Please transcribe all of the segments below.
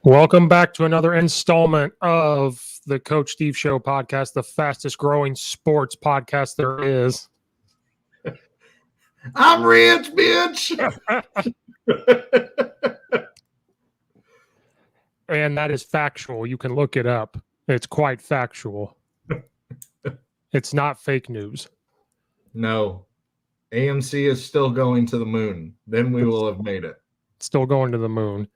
Welcome back to another installment of the Coach Steve Show podcast, the fastest growing sports podcast there is. I'm rich, bitch. And that is factual. You can look it up. It's quite factual. It's not fake news. No. AMC is still going to the moon. Then we will have made it. Still going to the moon.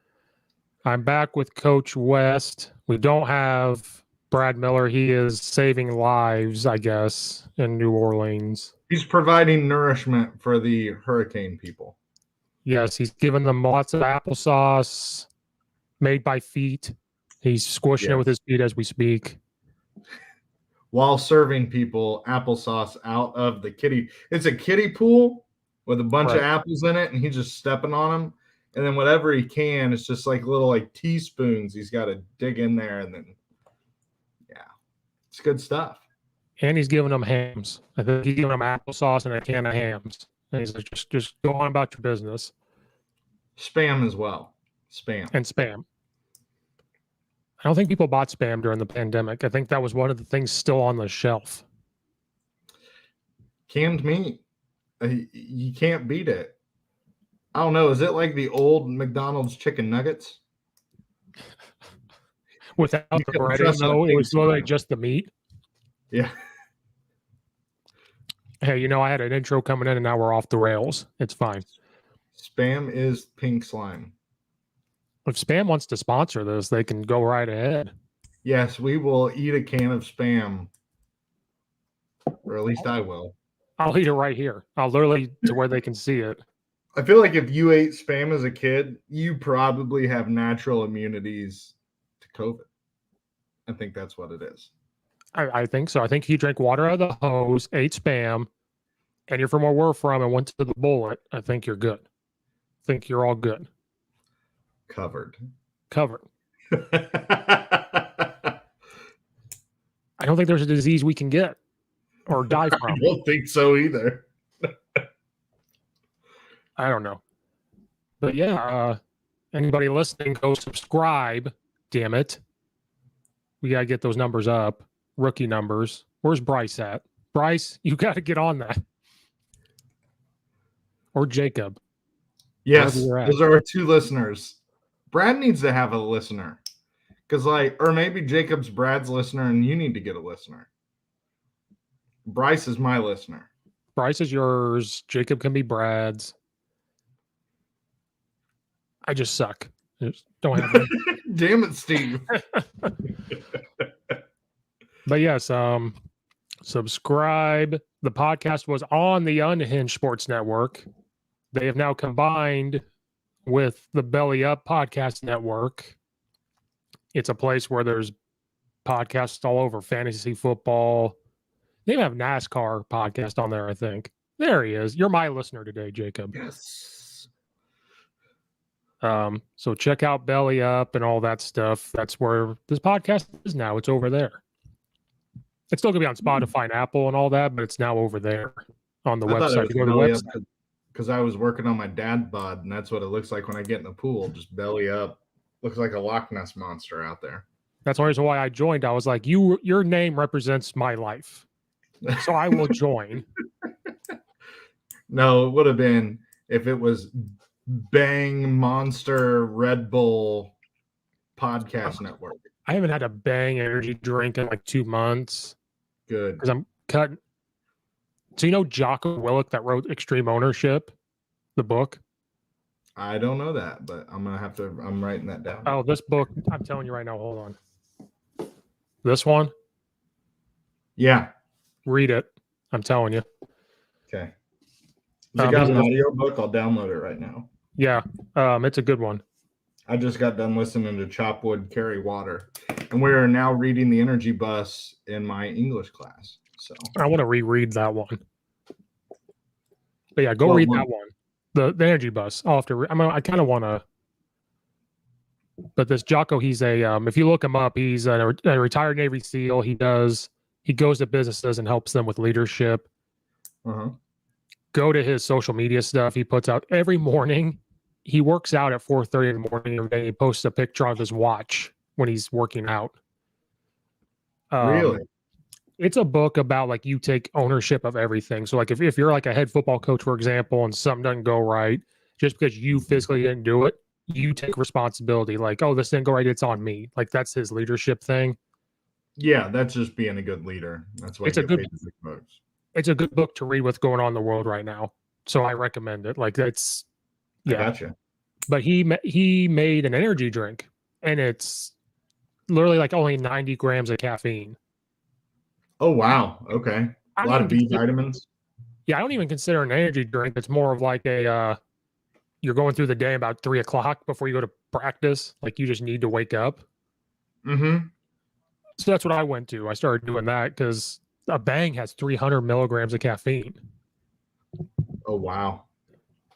I'm back with Coach West. We don't have Brad Miller. He is saving lives, I guess, in New Orleans. He's providing nourishment for the hurricane people. Yes, he's giving them lots of applesauce made by feet. He's squishing it with his feet as we speak. While serving people applesauce out of the kiddie. It's a kiddie pool with a bunch of apples in it, and he's just stepping on them. And then whatever he can, it's just like little teaspoons. He's got to dig in there, and then, it's good stuff. And he's giving them hams. I think he's giving them applesauce and a can of hams. And he's like, just go on about your business. Spam as well. Spam. And spam. I don't think people bought spam during the pandemic. I think that was one of the things still on the shelf. Canned meat. You can't beat it. I don't know. Is it like the old McDonald's chicken nuggets? Without the breading, though, it was literally just the meat. Yeah. Hey, I had an intro coming in, and now we're off the rails. It's fine. Spam is pink slime. If Spam wants to sponsor this, they can go right ahead. Yes, we will eat a can of Spam. Or at least I will. I'll eat it right here. I'll literally to where they can see it. I feel like if you ate Spam as a kid, you probably have natural immunities to COVID. I think that's what it is. I think so. I think he drank water out of the hose, ate Spam, and you're from where we're from and went to the bullet. I think you're good. I think you're all good. Covered. I don't think there's a disease we can get or die from. I don't think so either. I don't know. But yeah, anybody listening, go subscribe. Damn it. We got to get those numbers up. Rookie numbers. Where's Bryce at? Bryce, you got to get on that. Or Jacob. Yes, those are our two listeners. Brad needs to have a listener. Or maybe Jacob's Brad's listener and you need to get a listener. Bryce is my listener. Bryce is yours. Jacob can be Brad's. I just suck. Don't have it. Damn it, Steve. But yes, subscribe. The podcast was on the Unhinged Sports Network. They have now combined with the Belly Up Podcast Network. It's a place where there's podcasts all over fantasy football. They even have NASCAR podcast on there, I think. There he is. You're my listener today, Jacob. Yes. So check out Belly Up and all that stuff. That's where this podcast is now. It's over there. It's still going to be on Spotify and Apple and all that, but it's now over there on the website. Go to the website. Because I was working on my dad bod, and that's what it looks like when I get in the pool. Just belly up. Looks like a Loch Ness monster out there. That's the reason why I joined. I was like, your name represents my life. So I will join. No, it would have been if it was Bang Monster Red Bull Podcast Network. I haven't had a Bang energy drink in like 2 months. Good. Because I'm cutting. So Jocko Willick that wrote Extreme Ownership, the book? I don't know that, but I'm writing that down. Oh, this book, I'm telling you right now, hold on. This one? Yeah. Read it. I'm telling you. Okay. Is it got an audio book? I'll download it right now. Yeah. It's a good one. I just got done listening to Chopwood Carry Water, and we are now reading The Energy Bus in my English class. So I want to reread that one. But yeah, go read that one. The Energy Bus. I'll have to. I kind of want to. But this Jocko, he's a. If you look him up, he's a retired Navy SEAL. He goes to businesses and helps them with leadership. Uh-huh. Go to his social media stuff. He puts out every morning. he works out at 4:30 in the morning every day. He posts a picture of his watch when he's working out. Really? It's a book about like you take ownership of everything. So like if you're like a head football coach, for example, and something doesn't go right, just because you physically didn't do it, you take responsibility. Like, oh, this didn't go right, it's on me. Like that's his leadership thing. Yeah, that's just being a good leader. That's why It's you a get good paid to pick books. it's a good book to read what's going on in the world right now. So I recommend it. Like that's I yeah. gotcha. But he made an energy drink, and it's literally like only 90 grams of caffeine. Oh wow. Okay. I A don't lot even of B consider, vitamins. yeah, I don't even consider an energy drink. It's more of like a you're going through the day about 3 o'clock before you go to practice. Like you just need to wake up. Mm-hmm. So that's what I went to. I started doing that because a Bang has 300 milligrams of caffeine, Oh wow.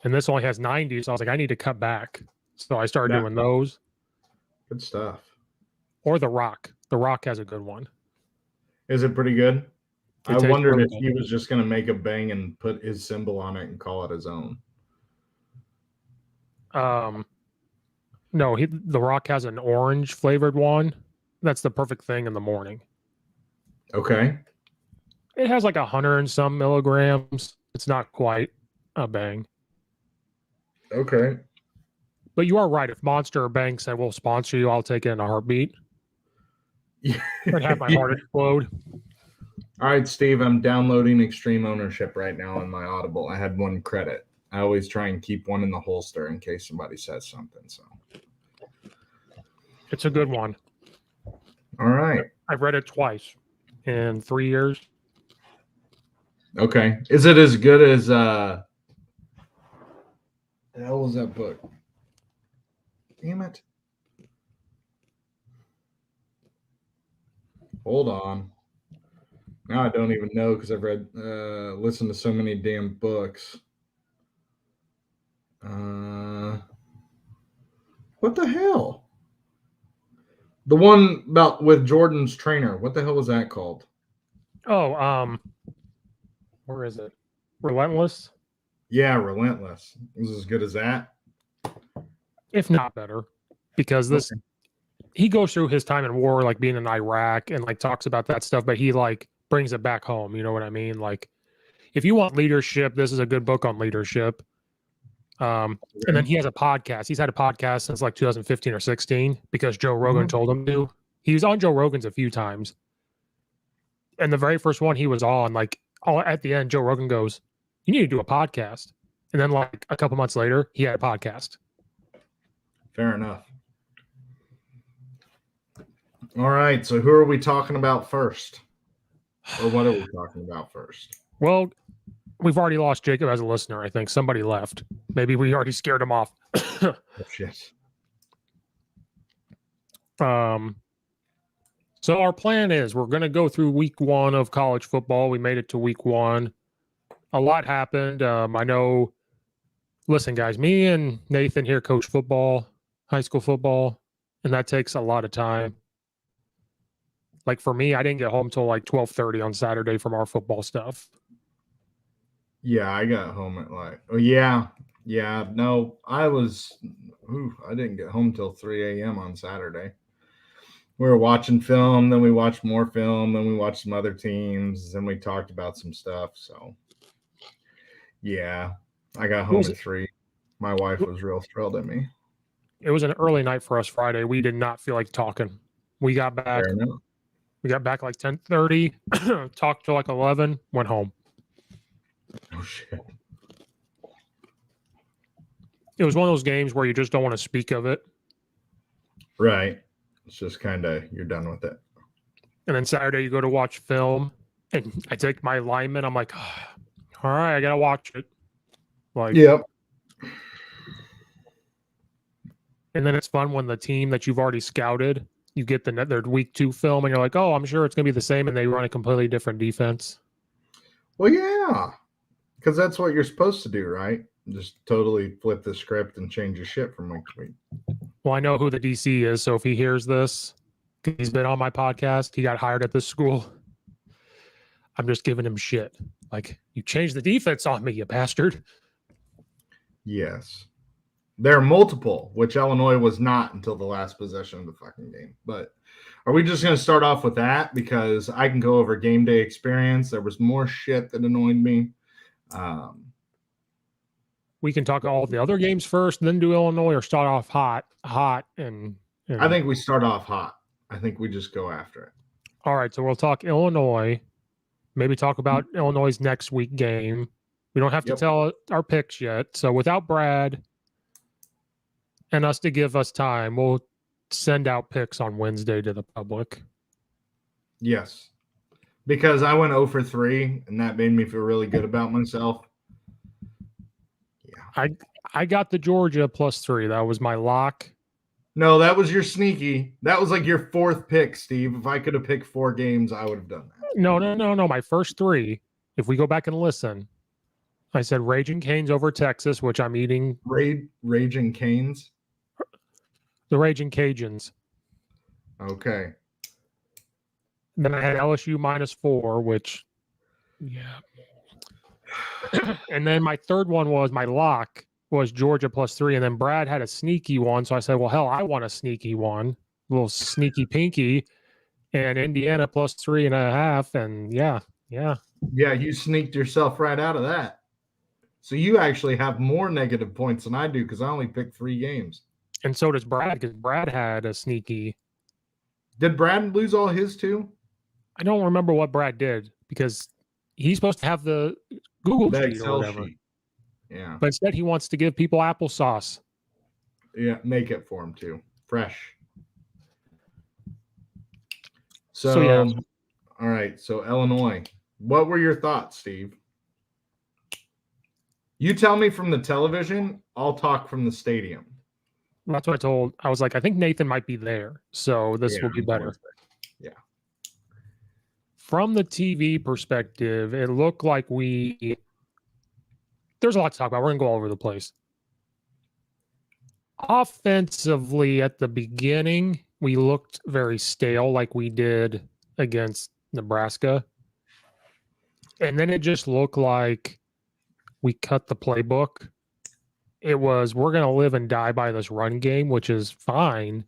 and this only has 90. So I was like, I need to cut back. So I started Yeah. doing those. Good stuff. Or the Rock. The Rock has a good one. Is it pretty good? It I tastes wondered really if good. he was just gonna make a Bang and put his symbol on it and call it his own. No, the Rock has an orange flavored one. That's the perfect thing in the morning. Okay. It has like 100 and some milligrams. It's not quite a Bang. Okay. But you are right. If Monster or Bang said we'll sponsor you, I'll take it in a heartbeat. Yeah. I'd have my heart explode. All right, Steve, I'm downloading Extreme Ownership right now in my Audible. I had 1 credit. I always try and keep one in the holster in case somebody says something. So, It's a good one. all right. I've read it twice in 3 years. Okay. Is it as good as the hell was that book? Damn it. Hold on. Now I don't even know because I've read listened to so many damn books. What the hell? The one about with Jordan's trainer. What the hell was that called? Oh, where is it? Relentless? Yeah, Relentless. It was as good as that. If not better. Because this he goes through his time in war, like being in Iraq, and like talks about that stuff, but he like brings it back home. You know what I mean? Like, if you want leadership, this is a good book on leadership. And then he has a podcast. He's had a podcast since like 2015 or 16 because Joe Rogan told him to. He was on Joe Rogan's a few times. And the very first one he was on, like at the end, Joe Rogan goes, "You need to do a podcast." And then like a couple months later, he had a podcast. Fair enough. All right. So who are we talking about first? Or what are we talking about first? Well, we've already lost Jacob as a listener, I think. Somebody left. Maybe we already scared him off. Oh, shit. So our plan is we're going to go through week 1 of college football. We made it to week 1. A lot happened. I know, listen, guys, me and Nathan here coach football, high school football, and that takes a lot of time. Like for me, I didn't get home till like 12:30 on Saturday from our football stuff. Yeah, I got home at like, oh, yeah. Yeah, no, I didn't get home till 3 a.m. on Saturday. We were watching film, then we watched more film, then we watched some other teams, then we talked about some stuff. So, yeah, I got home at 3. My wife was real thrilled at me. It was an early night for us Friday. We did not feel like talking. We got back. Fair enough. We got back like 10:30, talked till like 11, went home. Oh, shit. It was one of those games where you just don't want to speak of it. Right. It's just kind of, you're done with it. And then Saturday you go to watch film, and I take my lineman. I'm like, oh, all right, I got to watch it. Like, yep. And then it's fun when the team that you've already scouted, you get their week 2 film, and you're like, oh, I'm sure it's going to be the same, and they run a completely different defense. Well, yeah, because that's what you're supposed to do, right? Just totally flip the script and change your shit from week to week. Well, I know who the DC is, so if he hears this, he's been on my podcast. He got hired at this school. I'm just giving him shit. Like, you changed the defense on me, you bastard. Yes. There are multiple, which Illinois was not until the last possession of the fucking game. But are we just going to start off with that? Because I can go over game day experience. There was more shit that annoyed me. We can talk all the other games first, then do Illinois, or start off hot. And I think we start off hot. I think we just go after it. All right, so we'll talk Illinois. Maybe talk about Illinois' next week game. We don't have to tell our picks yet. So without Brad and us to give us time, we'll send out picks on Wednesday to the public. Yes, because I went 0 for 3, and that made me feel really good about myself. Yeah, I got the Georgia +3. That was my lock. No, that was your sneaky. That was like your 4th pick, Steve. If I could have picked 4 games, I would have done that. No. My first 3, if we go back and listen, I said Raging Canes over Texas, which I'm eating. Raging Canes? The Raging Cajuns. Okay. Then I had LSU -4, which, yeah. And then my third one was my lock was Georgia +3. And then Brad had a sneaky one. So I said, well, hell, I want a sneaky one, a little sneaky pinky, and Indiana +3.5. And yeah. Yeah, you sneaked yourself right out of that. So you actually have more negative points than I do because I only picked 3 games. And so does Brad, because Brad had a sneaky. Did Brad lose all his too? I don't remember what Brad did because he's supposed to have the Google sheet Excel or whatever. sheet. Yeah. But instead he wants to give people applesauce. Yeah, make it for him too. Fresh. So yeah. All right. So Illinois. What were your thoughts, Steve? You tell me from the television, I'll talk from the stadium. That's what I told. I was like, I think Nathan might be there. So this will be better. Yeah. From the TV perspective, it looked like there's a lot to talk about. We're going to go all over the place. Offensively, at the beginning, we looked very stale like we did against Nebraska. And then it just looked like we cut the playbook. It was, we're going to live and die by this run game, which is fine.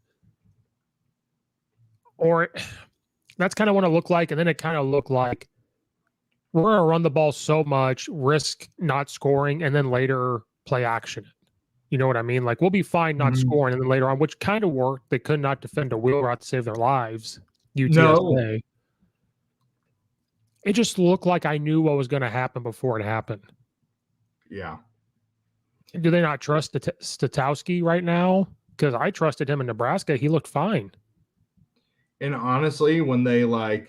Or that's kind of what it looked like. And then it kind of looked like we're going to run the ball so much, risk not scoring, and then later play action. You know what I mean? Like, we'll be fine not scoring, and then later on, which kind of worked. They could not defend a wheel route to save their lives. UTSA. No. It just looked like I knew what was going to happen before it happened. Yeah. Do they not trust Statowski right now? Because I trusted him in Nebraska. He looked fine. And honestly, when they I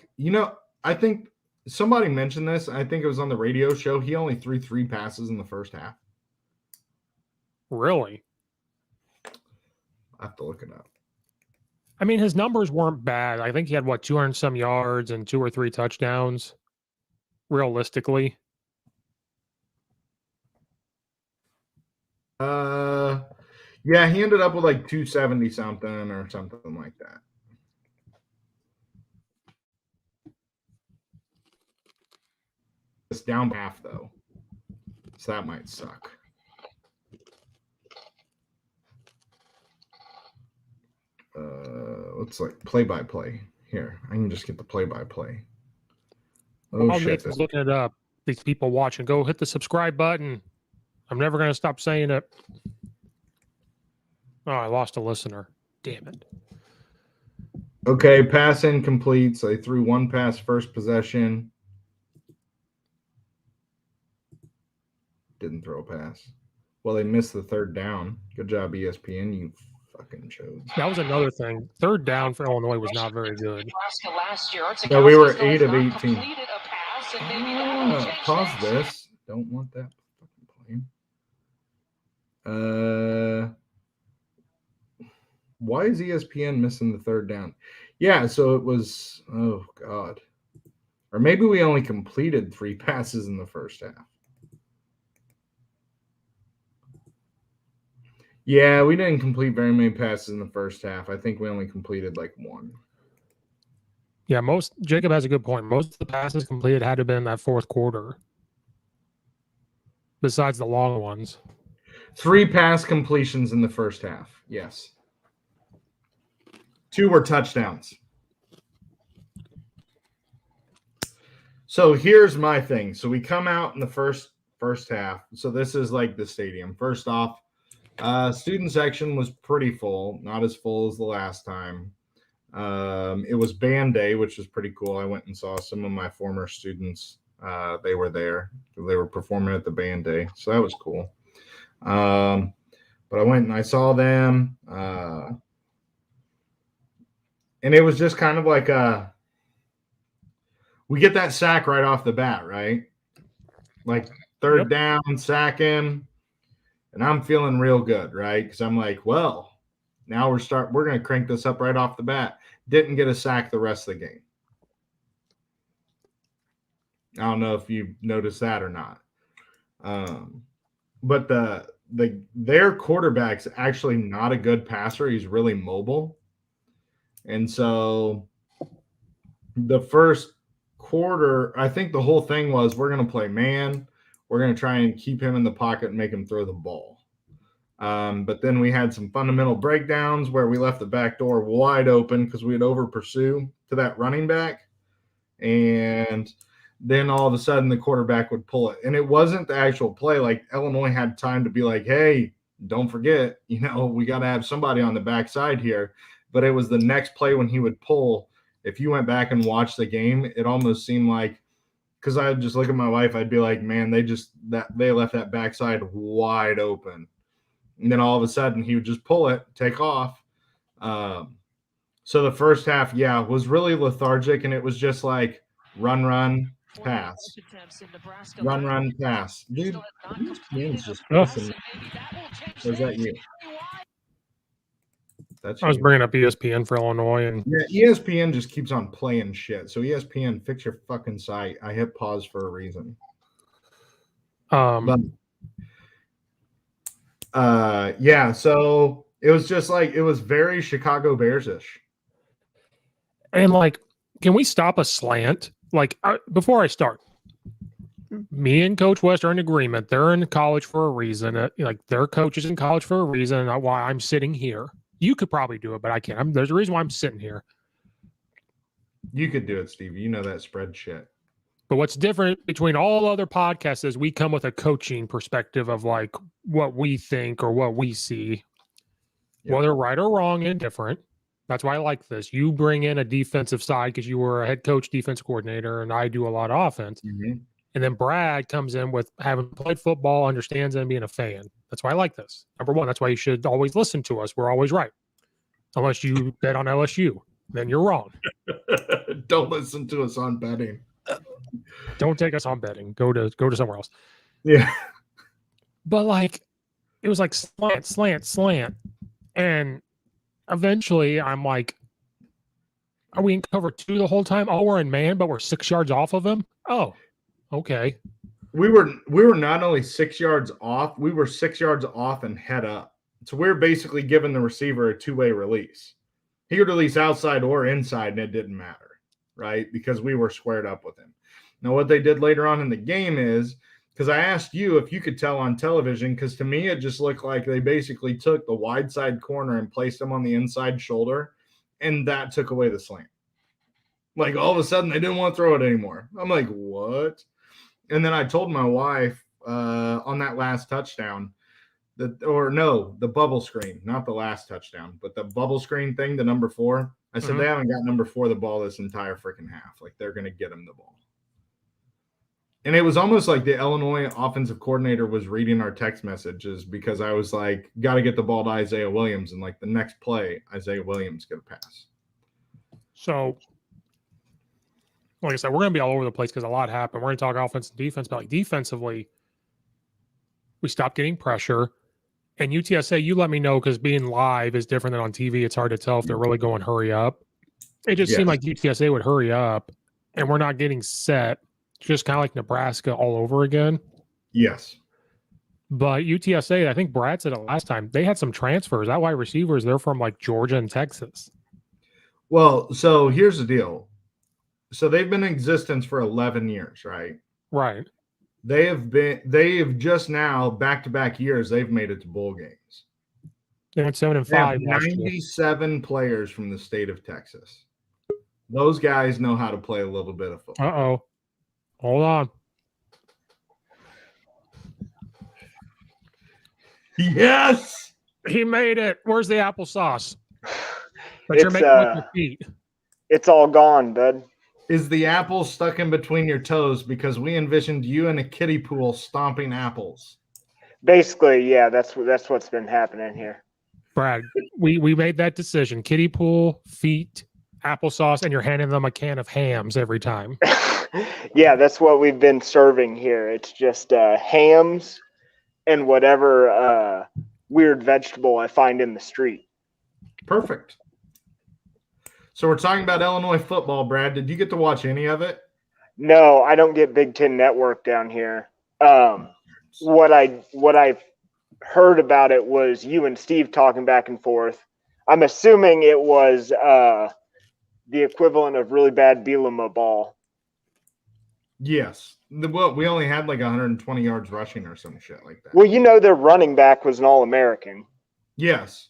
think somebody mentioned this. I think it was on the radio show. He only threw 3 passes in the first half. Really? I have to look it up. I mean, his numbers weren't bad. I think he had, 200 some yards and 2 or 3 touchdowns, realistically. Yeah, he ended up with 270 something or something like that. It's down half though, so that might suck. Let's play-by-play here. I can just get the play-by-play. Oh shit! Nathan's looking it up. These people watching, go hit the subscribe button. I'm never going to stop saying it. Oh, I lost a listener. Damn it. Okay, pass incomplete. So they threw 1 pass first possession. Didn't throw a pass. Well, they missed the 3rd down. Good job, ESPN. You fucking chodes. That was another thing. 3rd down for Illinois was not very good. No, we were 8 of 18. Pause this. Don't want that fucking plane. Why is ESPN missing the 3rd down? Yeah, so it was, oh God. Or maybe we only completed 3 passes in the first half. Yeah, we didn't complete very many passes in the first half. I think we only completed 1. Yeah, Jacob has a good point. Most of the passes completed had to have been in that 4th quarter. Besides the long ones. 3 pass completions in the first half. Yes. 2 were touchdowns. So here's my thing. So we come out in the first half. So this is like the stadium. First off, student section was pretty full, not as full as the last time. It was band day, which was pretty cool. I went and saw some of my former students. They were there. They were performing at the band day, so that was cool. But I went and I saw them, and it was just kind of like we get that sack right off the bat, right? Like third down, sack him, and I'm feeling real good, right? Because I'm like, well, now we're going to crank this up right off the bat. Didn't get a sack the rest of the game. I don't know if you noticed that or not. But their quarterback's actually not a good passer. He's really mobile. And so the first quarter, I think the whole thing was we're going to play man. We're going to try and keep him in the pocket and make him throw the ball. But then we had some fundamental breakdowns where we left the back door wide open because we had over pursue to that running back. And then all of a sudden the quarterback would pull it. And it wasn't the actual play. Like Illinois had time to be like, hey, don't forget, we got to have somebody on the backside here. But it was the next play when he would pull. If you went back and watched the game, it almost seemed like, because I would just look at my wife, I'd be like, man, they left that backside wide open. And then all of a sudden he would just pull it, take off. So the first half, was really lethargic, and it was just like run, pass. Run, pass. Dude, ESPN's just pissing me. Or is that you? I was bringing up ESPN for Illinois. And ESPN just keeps on playing shit. So ESPN, fix your fucking site. I hit pause for a reason. So it was just like, it was very Chicago Bears-ish. And like, can we stop a slant? Like, before I start, me and Coach West are in agreement. They're in college for a reason. Like, their coach is in college for a reason. Why I'm sitting here. You could probably do it, but I can't. There's a reason why I'm sitting here. You could do it, Steve. You know that spread shit. But what's different between all other podcasts is we come with a coaching perspective of like what we think or what we see, whether right or wrong and different. That's why I like this. You bring in a defensive side because you were a head coach, defense coordinator, and I do a lot of offense. Mm-hmm. And then Brad comes in with having played football, understands it, and being a fan. That's why I like this. Number one, that's why you should always listen to us. We're always right. Unless you bet on LSU, then you're wrong. Don't listen to us on betting. Don't take us on betting. Go to somewhere else. Yeah. But like, it was like slant. And eventually I'm like, are we in cover 2 the whole time? Oh, we're in man, but we're 6 yards off of him? Oh, okay. We were not only 6 yards off, we were 6 yards off and head up. So we're basically giving the receiver a 2-way release. He could release outside or inside, and it didn't matter, right? Because we were squared up with him. Now, what they did later on in the game is, because I asked you if you could tell on television, because to me it just looked like they basically took the wide side corner and placed him on the inside shoulder, and that took away the slant. Like, all of a sudden, they didn't want to throw it anymore. I'm like, what? And then I told my wife on that last touchdown, the bubble screen, not the last touchdown, but the bubble screen thing, the number 4. I said, They haven't got number 4 the ball this entire freaking half. Like, they're going to get him the ball. And it was almost like the Illinois offensive coordinator was reading our text messages, because I was like, got to get the ball to Isaiah Williams. And like the next play, Isaiah Williams get a pass. So, like I said, we're going to be all over the place because a lot happened. We're going to talk offense and defense, but like defensively, we stopped getting pressure. And UTSA, you let me know, because being live is different than on TV. It's hard to tell if they're really going hurry up. It just seemed like UTSA would hurry up, and we're not getting set. Just kind of like Nebraska all over again. Yes. But UTSA, I think Brad said it last time, they had some transfers. That wide receivers, they're from like Georgia and Texas. Well, so here's the deal. So they've been in existence for 11 years, right? Right. they've just now back-to-back years they've made it to bowl games. They went 7-5 They have last year. 97 players from the state of Texas. Those guys know how to play a little bit of football. Uh-oh. Hold on. Yes! He made it. Where's the applesauce? But It's, you're making it with your feet. It's all gone, bud. Is the apple stuck in between your toes? Because we envisioned you in a kiddie pool stomping apples. Basically, yeah, that's what's been happening here. Brad, we made that decision. Kiddie pool, feet, applesauce, and you're handing them a can of hams every time. Yeah, that's what we've been serving here. It's just hams and whatever weird vegetable I find in the street. Perfect. So we're talking about Illinois football, Brad. Did you get to watch any of it? No, I don't get Big Ten Network down here. What I heard about it was you and Steve talking back and forth. I'm assuming it was the equivalent of really bad Bielema ball. Yes. We only had like 120 yards rushing or some shit like that. Well, you know their running back was an All-American. Yes.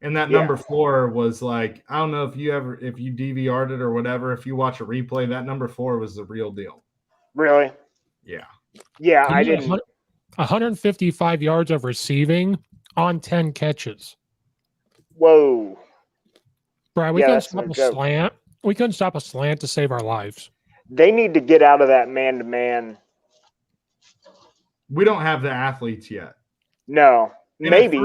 And that number 4 was like, I don't know if you DVR'd it or whatever. If you watch a replay, that number 4 was the real deal. Really? Yeah. Yeah, I didn't. 155 yards of receiving on 10 catches. Whoa. Brad, we couldn't stop a slant. We couldn't stop a slant to save our lives. They need to get out of that man-to-man. We don't have the athletes yet. No. And maybe.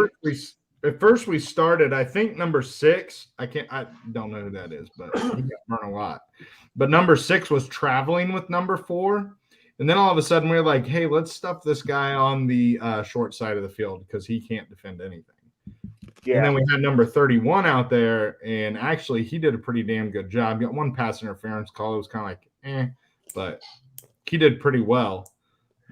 At first we started, I think number 6. I don't know who that is, but he got burned a lot. But number 6 was traveling with number 4. And then all of a sudden we were like, hey, let's stuff this guy on the short side of the field because he can't defend anything. Yeah. And then we had number 31 out there, and actually he did a pretty damn good job. Got one pass interference call. It was kind of like, but he did pretty well.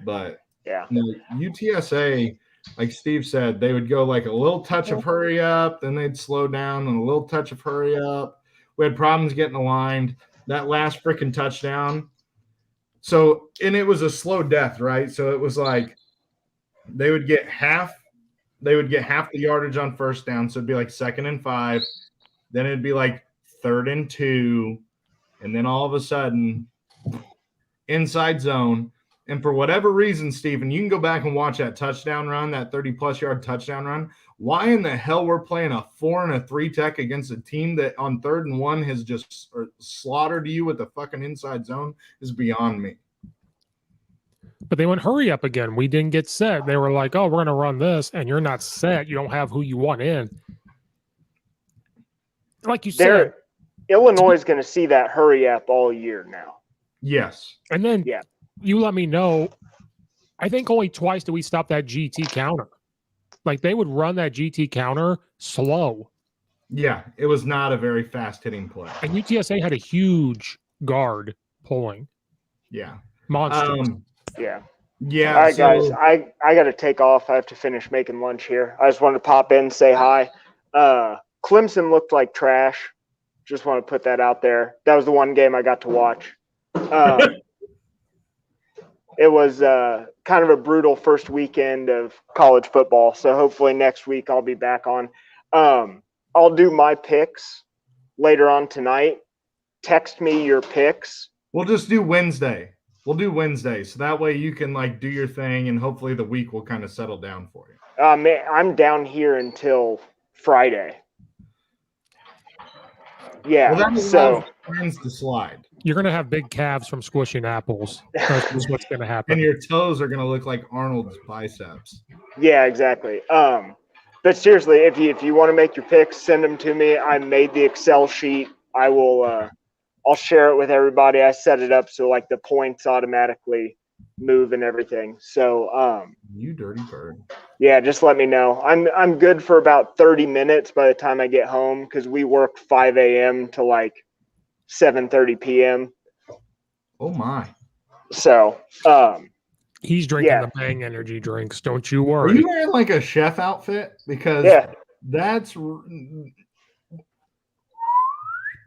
But yeah, UTSA, like Steve said, they would go like a little touch of hurry up, then they'd slow down, and a little touch of hurry up. We had problems getting aligned. That last freaking touchdown. So, and it was a slow death, right? So it was like they would get half the yardage on first down. So it'd be like 2nd and 5. Then it'd be like 3rd and 2. And then all of a sudden, inside zone. And for whatever reason, Stephen, you can go back and watch that touchdown run, that 30-plus yard touchdown run. Why in the hell we're playing a 4 and a 3 tech against a team that on 3rd and 1 has just slaughtered you with the fucking inside zone is beyond me. But they went hurry up again. We didn't get set. They were like, oh, we're going to run this, and you're not set. You don't have who you want in. Like you said. Illinois is going to see that hurry up all year now. Yes. And then you let me know, I think only twice did we stop that GT counter. Like they would run that GT counter slow. Yeah, it was not a very fast-hitting play. And UTSA had a huge guard pulling. Yeah. Monsters. Yeah. Yeah. All right, guys. I got to take off. I have to finish making lunch here. I just wanted to pop in and say hi. Clemson looked like trash. Just want to put that out there. That was the one game I got to watch. It was kind of a brutal first weekend of college football. So hopefully next week I'll be back on. I'll do my picks later on tonight. Text me your picks. We'll just do Wednesday. We'll do Wednesday. So that way you can like do your thing and hopefully the week will kind of settle down for you. I'm down here until Friday. Yeah. Well, that so plans to slide. You're going to have big calves from squishing apples. That's what's going to happen. And your toes are going to look like Arnold's biceps. Yeah, exactly. But seriously, if you want to make your picks, send them to me. I made the Excel sheet. I will. I'll share it with everybody. I set it up so like the points automatically move and everything. So you dirty bird. Yeah, just let me know. I'm good for about 30 minutes by the time I get home because we work 5 a.m. to like 7:30 p.m. Oh my. So he's drinking the Bang energy drinks. Don't you worry. Are you wearing like a chef outfit? Because that's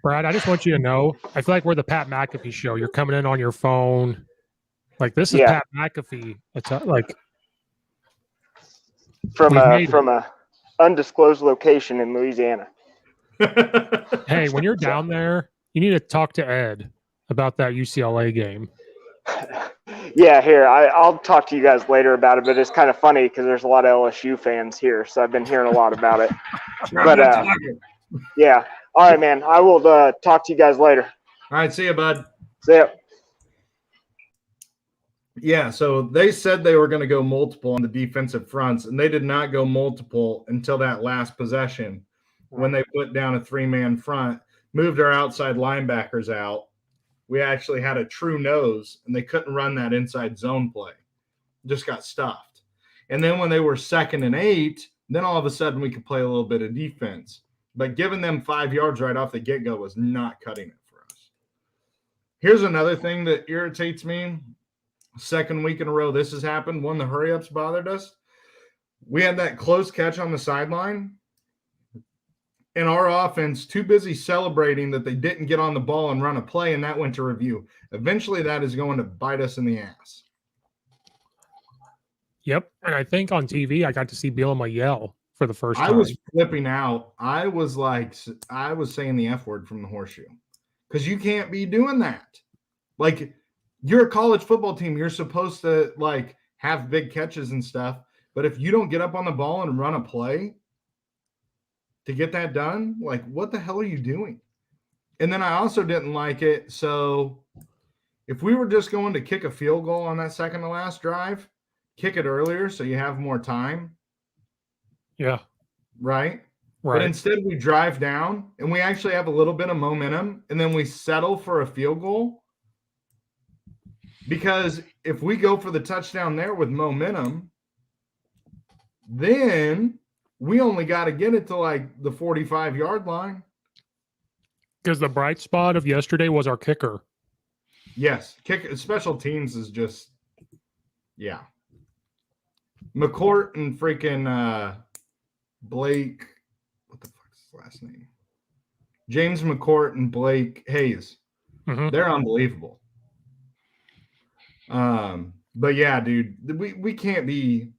Brad, I just want you to know, I feel like we're the Pat McAfee show. You're coming in on your phone. Like this is Pat McAfee. Like from a undisclosed location in Louisiana. Hey, when you're down there, you need to talk to Ed about that UCLA game. Yeah, here I'll talk to you guys later about it. But it's kind of funny because there's a lot of LSU fans here, so I've been hearing a lot about it. But yeah, all right, man. I will talk to you guys later. All right, see you, bud. See ya. Yeah, so they said they were going to go multiple on the defensive fronts, and they did not go multiple until that last possession when they put down a 3-man front, moved our outside linebackers out. We actually had a true nose, and they couldn't run that inside zone play. Just got stuffed. And then when they were 2nd and 8, then all of a sudden we could play a little bit of defense. But giving them 5 yards right off the get-go was not cutting it for us. Here's another thing that irritates me. 2nd week in a row this has happened. One, the hurry-ups bothered us. We had that close catch on the sideline, and our offense too busy celebrating that they didn't get on the ball and run a play, and that went to review. Eventually, that is going to bite us in the ass. Yep, and I think on TV I got to see Bielema yell for the first time. I was flipping out. I was saying the F word from the horseshoe because you can't be doing that. Like, you're a college football team. You're supposed to, like, have big catches and stuff, but if you don't get up on the ball and run a play to get that done, like, what the hell are you doing? And then I also didn't like it. So if we were just going to kick a field goal on that second to last drive, kick it earlier so you have more time. Yeah. Right. But instead we drive down and we actually have a little bit of momentum, and then we settle for a field goal. Because if we go for the touchdown there with momentum, then we only got to get it to like the 45-yard line. Because the bright spot of yesterday was our kicker. Yes. Special teams is just, yeah. McCourt and freaking Blake, what the fuck is his last name? James McCourt and Blake Hayes. Mm-hmm. They're unbelievable. But yeah, dude, we can't be.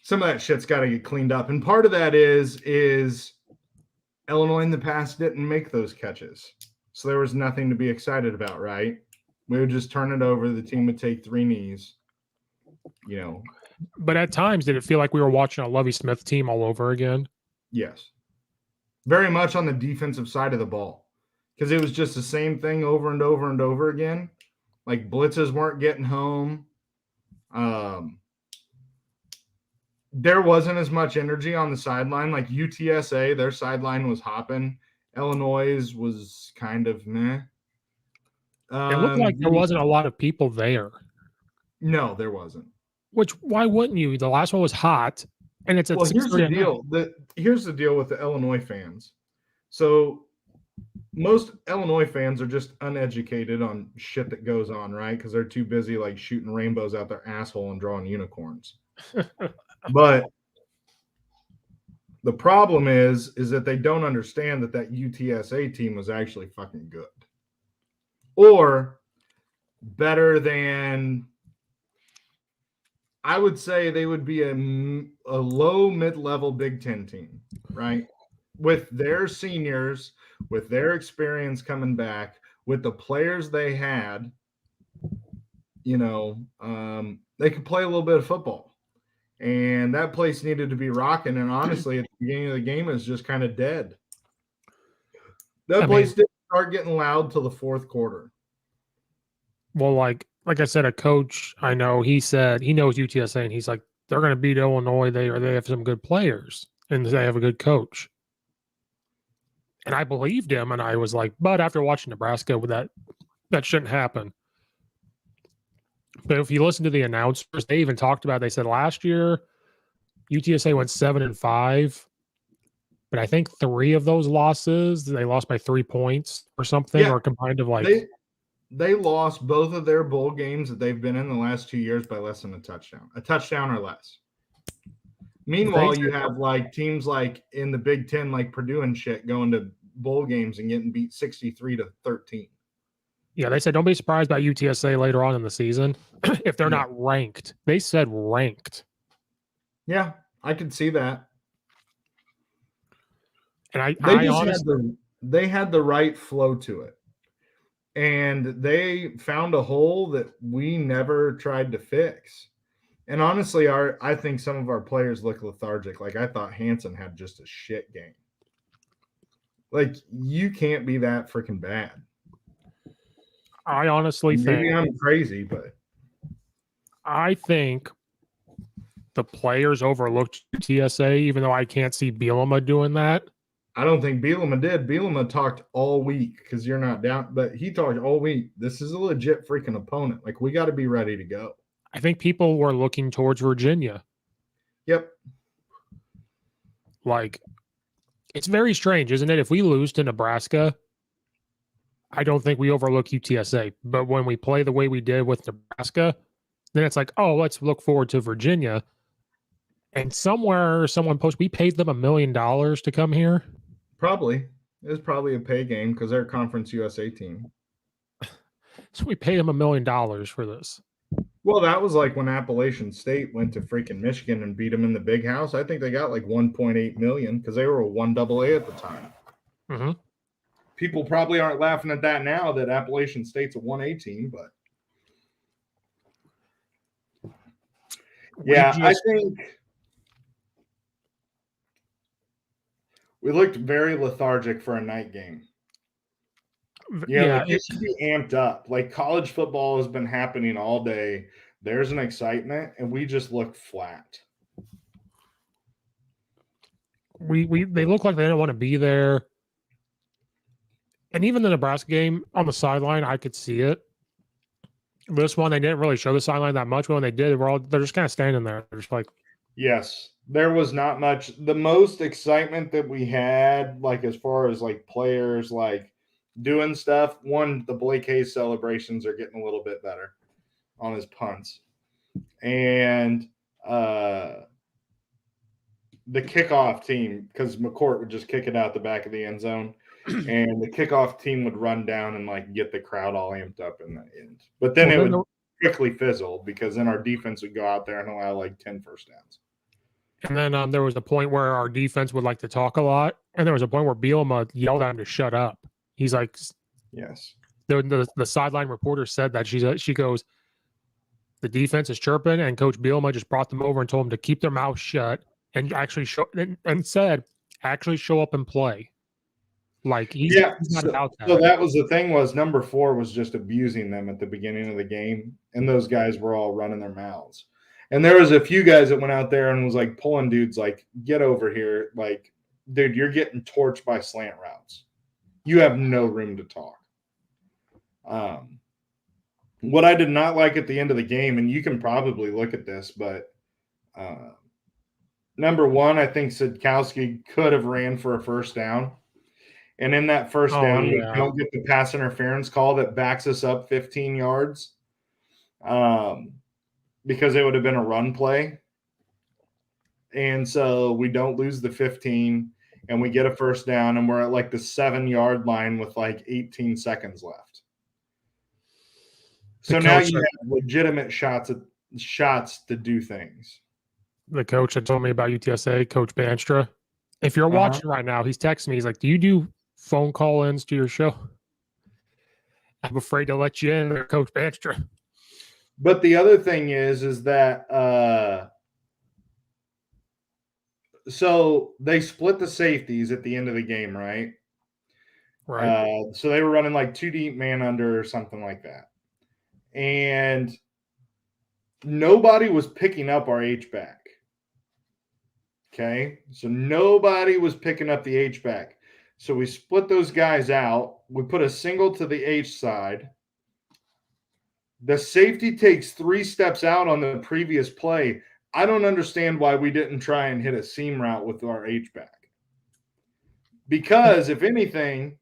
Some of that shit's got to get cleaned up, and part of that is Illinois in the past didn't make those catches, so there was nothing to be excited about, right? We would just turn it over. The team would take 3 knees, you know. But at times, did it feel like we were watching a Lovie Smith team all over again? Yes, very much on the defensive side of the ball, because it was just the same thing over and over and over again. Like, blitzes weren't getting home. There wasn't as much energy on the sideline. Like UTSA, their sideline was hopping. Illinois was kind of meh. It looked like there wasn't a lot of people there. No, there wasn't. Which, why wouldn't you? The last one was hot, and it's at here's the deal. Here's the deal with the Illinois fans. So most Illinois fans are just uneducated on shit that goes on, right? Because they're too busy like shooting rainbows out their asshole and drawing unicorns. But the problem is that they don't understand that UTSA team was actually fucking good, or better than. I would say they would be a low mid-level Big Ten team, right? With their seniors, with their experience coming back, with the players they had, you know, they could play a little bit of football. And that place needed to be rocking. And honestly, at the beginning of the game, it was just kind of dead. That place didn't start getting loud till the 4th quarter. Well, like I said, a coach I know, he said he knows UTSA, and he's like, they're going to beat Illinois. They have some good players, and they have a good coach. And I believed him, and I was like, but after watching Nebraska, that shouldn't happen. But if you listen to the announcers, they even talked about, they said last year UTSA went 7-5, but I think 3 of those losses, they lost by 3 points or something, or combined of like. They lost both of their bowl games that they've been in the last 2 years by less than a touchdown or less. Meanwhile, you have like teams like in the Big Ten, like Purdue and shit, going to bowl games and getting beat 63-13. Yeah, they said don't be surprised by UTSA later on in the season if they're not ranked. They said ranked. Yeah, I could see that. And They honestly had the right flow to it. And they found a hole that we never tried to fix. And honestly, I think some of our players look lethargic. Like I thought Hansen had just a shit game. Like you can't be that freaking bad. I honestly maybe I'm crazy, but I think the players overlooked UTSA, even though I can't see Bielema doing that. I don't think Bielema did. Bielema talked all week because you're not down, but he talked all week. This is a legit freaking opponent. Like we got to be ready to go. I think people were looking towards Virginia. Yep. Like, it's very strange, isn't it? If we lose to Nebraska, I don't think we overlook UTSA. But when we play the way we did with Nebraska, then it's like, oh, let's look forward to Virginia. And somewhere someone posted, we paid them $1 million to come here. Probably. It was probably a pay game because they're a Conference USA team. So we paid them $1 million for this. Well, that was like when Appalachian State went to freaking Michigan and beat them in the big house. I think they got like 1.8 million because they were a 1AA at the time. Mm-hmm. People probably aren't laughing at that now that Appalachian State's a 1A team, but yeah, I think we looked very lethargic for a night game. Yeah, like it should be amped up. Like college football has been happening all day. There's an excitement, and we just look flat. They look like they didn't want to be there. And even the Nebraska game on the sideline, I could see it. This one, they didn't really show the sideline that much, but when they did, they're just kind of standing there. They're just like, yes, there was not much. The most excitement that we had, like as far as like players, like doing stuff. One, the Blake Hayes celebrations are getting a little bit better on his punts. And the kickoff team, because McCourt would just kick it out the back of the end zone. And the kickoff team would run down and like get the crowd all amped up in the end. But then it would quickly fizzle because then our defense would go out there and allow like 10 first downs. And then there was a point where our defense would like to talk a lot. And there was a point where Bielema yelled at him to shut up. He's like, yes. The sideline reporter said that she goes, the defense is chirping, and Coach Bielema just brought them over and told them to keep their mouth shut and actually show up and play. Like he's not about that. So that was the thing was number 4 was just abusing them at the beginning of the game, and those guys were all running their mouths. And there was a few guys that went out there and was like pulling dudes like, get over here. Like, dude, you're getting torched by slant routes. You have no room to talk. What I did not like at the end of the game, and you can probably look at this, but number 1, I think Sidkowski could have ran for a first down. And in that first down, we don't get the pass interference call that backs us up 15 yards because it would have been a run play. And so we don't lose the 15, and we get a first down, and we're at like the 7-yard line with like 18 seconds left. So now you have legitimate shots to do things. The coach that told me about UTSA, Coach Banstra, if you're watching right now, he's texting me. He's like, do you do phone call-ins to your show? I'm afraid to let you in there, Coach Banstra. But the other thing is that so they split the safeties at the end of the game, right? Right. So they were running like 2 deep man under or something like that. And nobody was picking up our H-back. Okay? So nobody was picking up the H-back. So we split those guys out. We put a single to the H side. The safety takes 3 steps out on the previous play. I don't understand why we didn't try and hit a seam route with our H-back. Because if anything,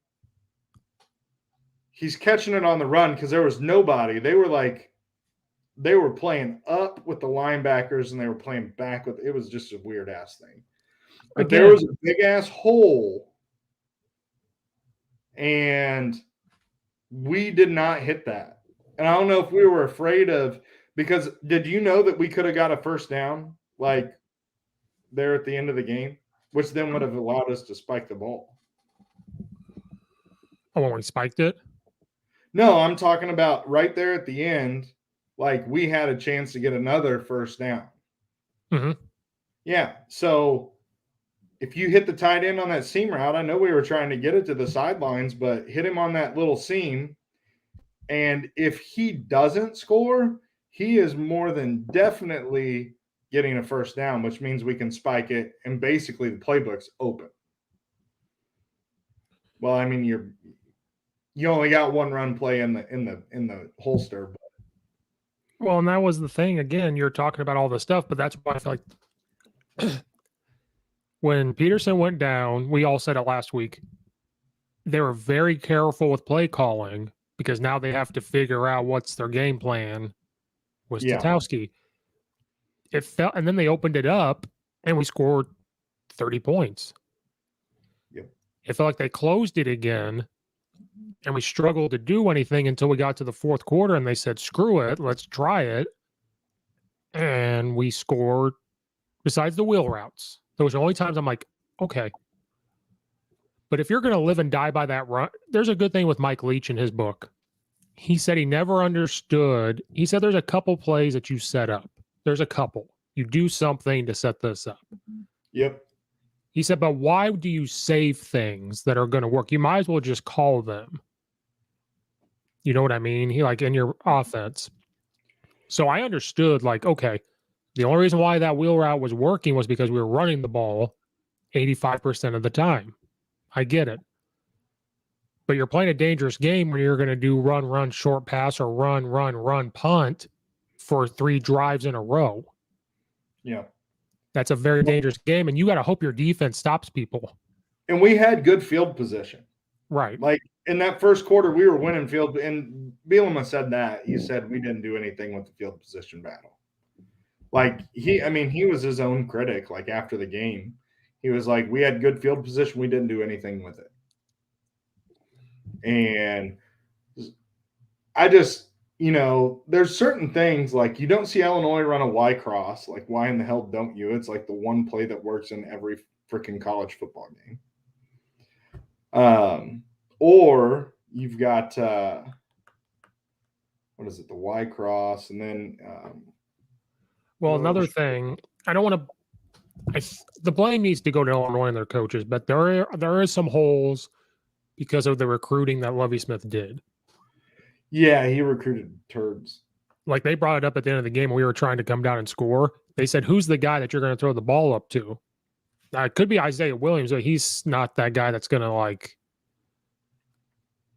he's catching it on the run because there was nobody. They were playing up with the linebackers and they were playing back with it was just a weird ass thing. But there was a big ass hole. And We did not hit that. And I don't know if we were afraid of, because did you know that we could have got a first down like there at the end of the game, which then would have allowed us to spike the ball? Oh, when we spiked it? No, I'm talking about right there at the end. Like we had a chance to get another first down. Mm-hmm. Yeah. So if you hit the tight end on that seam route, I know we were trying to get it to the sidelines, but hit him on that little seam. And if he doesn't score, he is more than definitely getting a first down, which means we can spike it. And basically the playbook's open. Well, I mean, you only got one run play in the holster. But. Well, and that was the thing. Again, you're talking about all this stuff, but that's why I feel like when Peterson went down, we all said it last week, they were very careful with play calling because now they have to figure out what's their game plan with Statowski. It felt, and then they opened it up and we scored 30 points. Yep. It felt like they closed it again and we struggled to do anything until we got to the fourth quarter and they said, screw it, let's try it. And we scored besides the wheel routes. Those are the only times I'm like, okay. But if you're going to live and die by that run, there's a good thing with Mike Leach in his book. He said he never understood. He said there's a couple plays that you set up. There's a couple. You do something to set this up. Yep. He said, but why do you save things that are going to work? You might as well just call them. You know what I mean? He like in your offense. So I understood like, okay, the only reason why that wheel route was working was because we were running the ball 85% of the time. I get it. But you're playing a dangerous game when you're going to do run, short pass, or run, punt for 3 drives in a row. Yeah. That's a very dangerous game, and you got to hope your defense stops people. And we had good field position. Right. Like in that first quarter, we were winning field. And Bielema said that. He said we didn't do anything with the field position battle. Like he was his own critic. Like after the game, he was like, we had good field position. We didn't do anything with it. And I just, there's certain things like you don't see Illinois run a Y cross. Like, why in the hell don't you? It's like the one play that works in every freaking college football game. Or you've got, what is it? The Y cross. And then, another thing, I don't want to, the blame needs to go to Illinois and their coaches, but there is some holes because of the recruiting that Lovie Smith did. Yeah, he recruited turds. Like they brought it up at the end of the game when we were trying to come down and score. They said, who's the guy that you're going to throw the ball up to? Now, it could be Isaiah Williams, but he's not that guy that's going to like,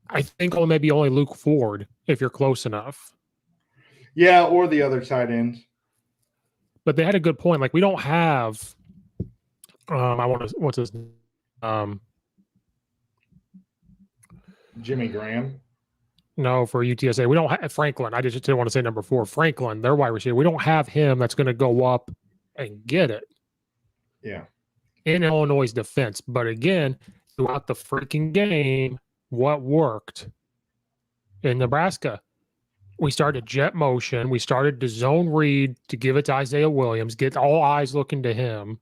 I think maybe only Luke Ford if you're close enough. Yeah, or the other tight end. But they had a good point. Like we don't have, what's his name? Jimmy Graham. No, for UTSA. We don't have Franklin. I just didn't want to say number 4. Franklin, their wide receiver. We don't have him that's going to go up and get it. Yeah. In Illinois' defense. But again, throughout the freaking game, what worked? In Nebraska, we started jet motion. We started to zone read to give it to Isaiah Williams, get all eyes looking to him.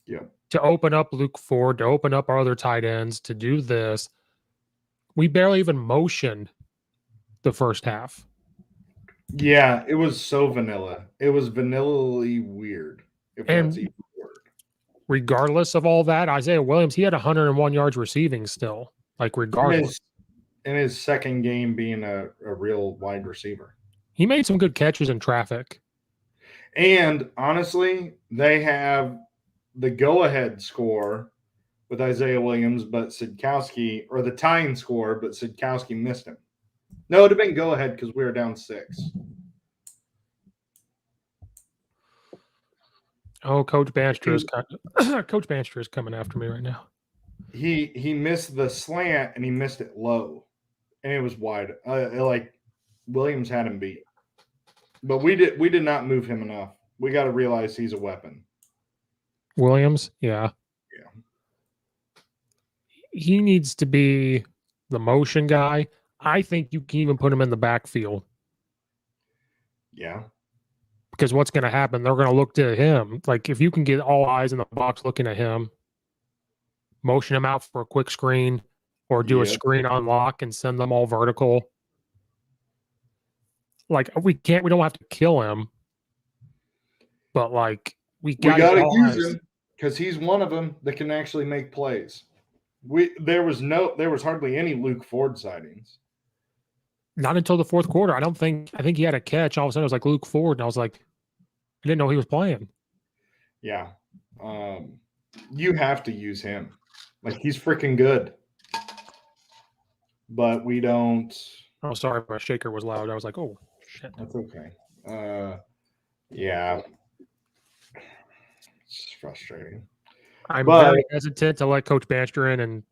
Yeah. To open up Luke Ford, to open up our other tight ends, to do this. We barely even motioned the first half. Yeah, it was so vanilla. It was vanilla-y weird, if that's even a word. Regardless of all that, Isaiah Williams, he had 101 yards receiving still. Like, regardless. In his second game being a real wide receiver. He made some good catches in traffic. And, honestly, they have the go-ahead score with Isaiah Williams, but Sidkowski, or the tying score, but Sidkowski missed him. No, it would have been go ahead because we were down 6. Oh, Coach Banster is coming after me right now. He missed the slant and he missed it low, and it was wide. Like Williams had him beat, but we did not move him enough. We got to realize he's a weapon. Williams, yeah. He needs to be the motion guy. I think you can even put him in the backfield. Yeah. Because what's going to happen? They're going to look to him. Like if you can get all eyes in the box looking at him, motion him out for a quick screen or do a screen unlock and send them all vertical. Like we don't have to kill him, but like we got to use him because he's one of them that can actually make plays. There was hardly any Luke Ford sightings. Not until the fourth quarter. I think he had a catch. All of a sudden it was like Luke Ford, and I was like, I didn't know he was playing. Yeah. You have to use him. Like he's freaking good. But we don't. Oh, sorry, my shaker was loud. I was like, oh shit. That's okay. Yeah. It's frustrating. I'm very hesitant to let Coach Banster in and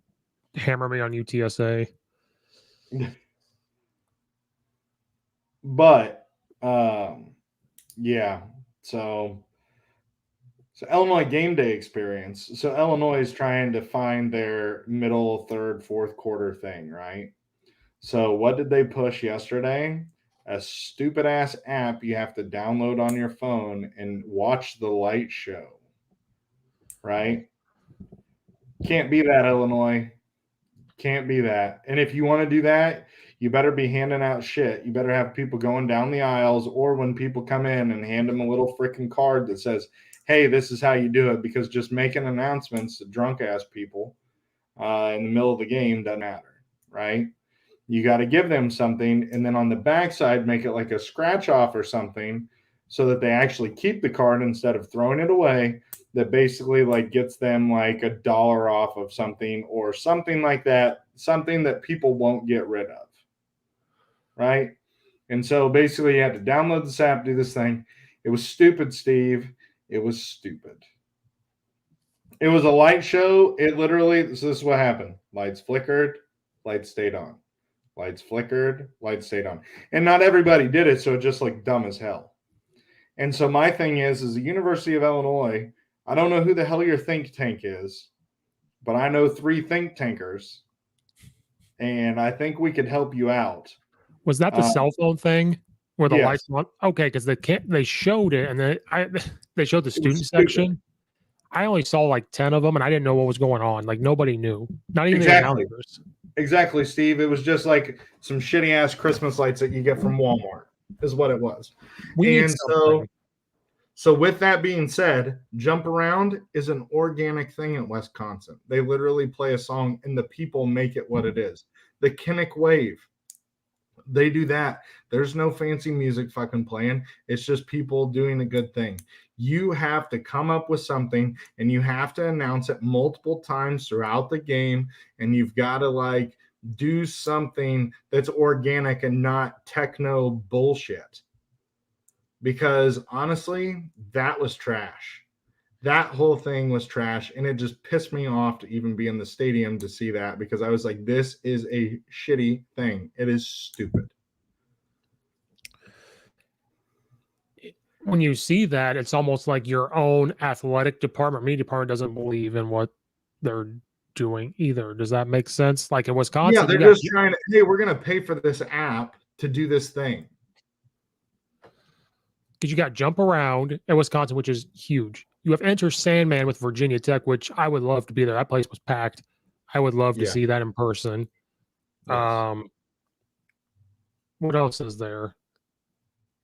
hammer me on UTSA. But yeah. So Illinois game day experience. So Illinois is trying to find their middle, third, fourth quarter thing, right? So what did they push yesterday? A stupid ass app you have to download on your phone and watch the light show. Right? Can't be that, Illinois. Can't be that. And if you want to do that, you better be handing out shit. You better have people going down the aisles, or when people come in and hand them a little freaking card that says, hey, this is how you do it, because just making announcements to drunk ass people in the middle of the game doesn't matter, right? You got to give them something, and then on the backside, make it like a scratch off or something so that they actually keep the card instead of throwing it away. That basically like gets them like $1 off of something or something like that, something that people won't get rid of, right? And so basically you had to download this app, do this thing. It was stupid, Steve. It was stupid. It was a light show. It literally, so this is what happened. Lights flickered, lights stayed on. Lights flickered, lights stayed on. And not everybody did it, so it just like dumb as hell. And so my thing is the University of Illinois, I don't know who the hell your think tank is, but I know 3 think tankers, and I think we could help you out. Was that the cell phone thing where the lights went? Okay, because they showed it, and then they showed the student section. I only saw like 10 of them, and I didn't know what was going on. Like nobody knew, not even the announcers. Exactly, Steve. It was just like some shitty ass Christmas lights that you get from Walmart, is what it was. So with that being said, Jump Around is an organic thing at Wisconsin. They literally play a song and the people make it what it is. The Kinnick Wave, they do that. There's no fancy music fucking playing. It's just people doing a good thing. You have to come up with something and you have to announce it multiple times throughout the game. And you've got to like do something that's organic and not techno bullshit. Because honestly, that was trash. That whole thing was trash, and it just pissed me off to even be in the stadium to see that, because I was like, this is a shitty thing. It is stupid. When you see that, it's almost like your own athletic department, media department doesn't believe in what they're doing either. Does that make sense? Like in Wisconsin, yeah, they're just trying to, hey, we're going to pay for this app to do this thing. Because you got Jump Around at Wisconsin, which is huge. You have Enter Sandman with Virginia Tech, which I would love to be there. That place was packed. I would love to see that in person. Yes. What else is there?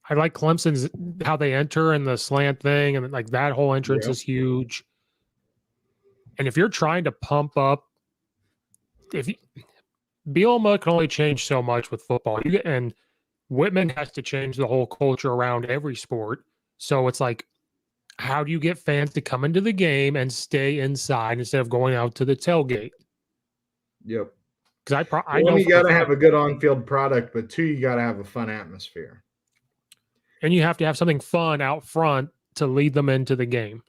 I like Clemson's, how they enter and the slant thing, and like that whole entrance is huge. And if you're trying to pump up, Bielema can only change so much with football. And Whitman has to change the whole culture around every sport. So it's like, how do you get fans to come into the game and stay inside instead of going out to the tailgate? Yep. Because I know you got to have a good on-field product, but 2, you got to have a fun atmosphere. And you have to have something fun out front to lead them into the game.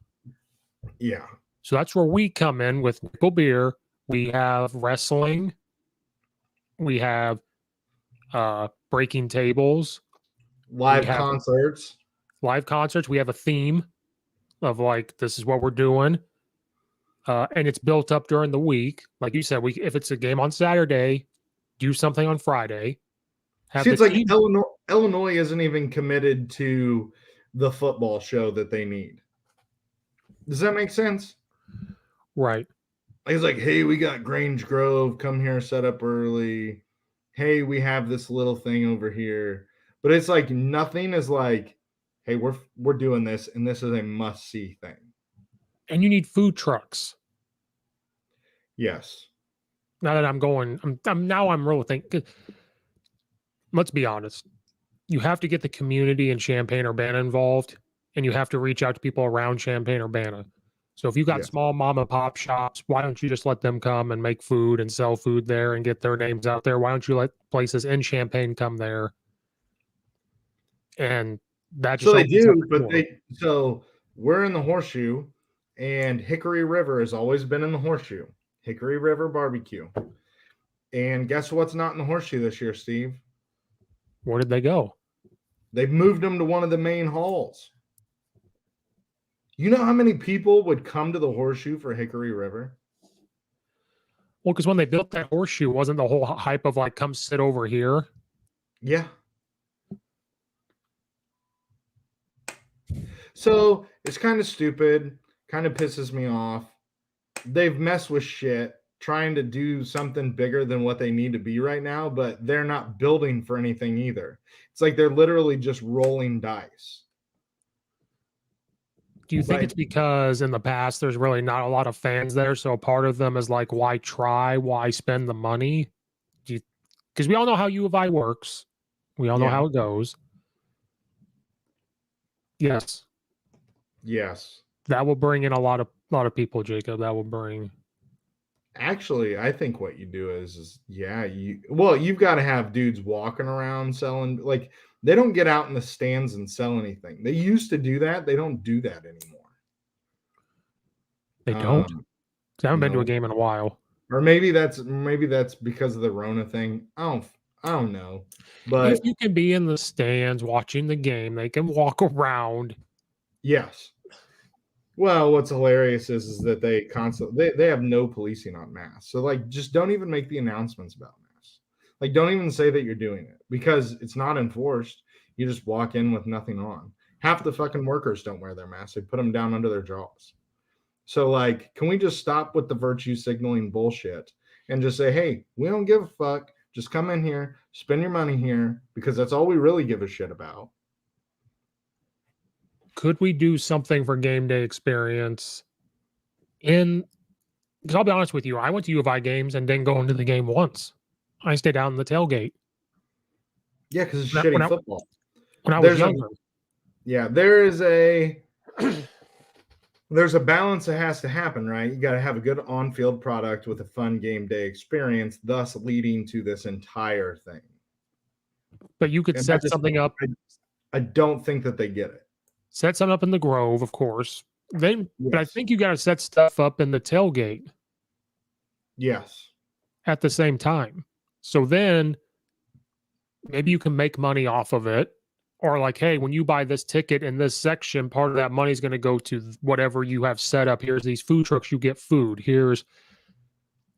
Yeah. So that's where we come in with Nickel Beer. We have wrestling. We have breaking tables. Live concerts. We have a theme of like, this is what we're doing. And it's built up during the week. Like you said, if it's a game on Saturday, do something on Friday. See, it's like Illinois isn't even committed to the football show that they need. Does that make sense? Right. It's like, hey, we got Grange Grove. Come here, set up early. Hey, we have this little thing over here. But it's like nothing is like, hey, we're doing this, and this is a must-see thing. And you need food trucks. Yes. Now that I'm really thinking. Let's be honest. You have to get the community in Champaign-Urbana involved, and you have to reach out to people around Champaign-Urbana. So if you've got small mom and pop shops, why don't you just let them come and make food and sell food there and get their names out there? Why don't you let places in Champaign come there? And that just so they do, but so we're in the Horseshoe, and Hickory River has always been in the Horseshoe. Hickory River Barbecue. And guess what's not in the Horseshoe this year, Steve? Where did they go? They've moved them to one of the main halls. You know how many people would come to the Horseshoe for Hickory River? Well, because when they built that Horseshoe, wasn't the whole hype of like, come sit over here? Yeah. So it's kind of stupid, kind of pisses me off. They've messed with shit, trying to do something bigger than what they need to be right now, but they're not building for anything either. It's like they're literally just rolling dice. Do you think it's because in the past there's really not a lot of fans there, so part of them is like, why try? Why spend the money? Because we all know how U of I works. We all know how it goes. Yes. That will bring in a lot of people, Jacob. That will bring. Actually, I think what you do is you've got to have dudes walking around selling. Like, they don't get out in the stands and sell anything. They used to do that. They don't do that anymore. They don't. I haven't been to a game in a while. Or maybe that's because of the Rona thing. I don't know. But if you can be in the stands watching the game, they can walk around. Yes. Well, what's hilarious is that they have no policing on masks. So like, just don't even make the announcements about masks. Like, don't even say that you're doing it, because it's not enforced. You just walk in with nothing on. Half the fucking workers don't wear their masks. They put them down under their jaws. So like, can we just stop with the virtue signaling bullshit and just say, hey, we don't give a fuck. Just come in here, spend your money here, because that's all we really give a shit about. Could we do something for game day experience? Because I'll be honest with you, I went to U of I games and didn't go into the game once. I stayed down in the tailgate. Yeah, because it's shitty football. When I was younger. There's a balance that has to happen, right? You got to have a good on-field product with a fun game day experience, thus leading to this entire thing. But you could set something up. I don't think that they get it. Set something up in the Grove, of course. But I think you got to set stuff up in the tailgate. Yes. At the same time. So then maybe you can make money off of it. Or like, hey, when you buy this ticket in this section, part of that money is going to go to whatever you have set up. Here's these food trucks, you get food.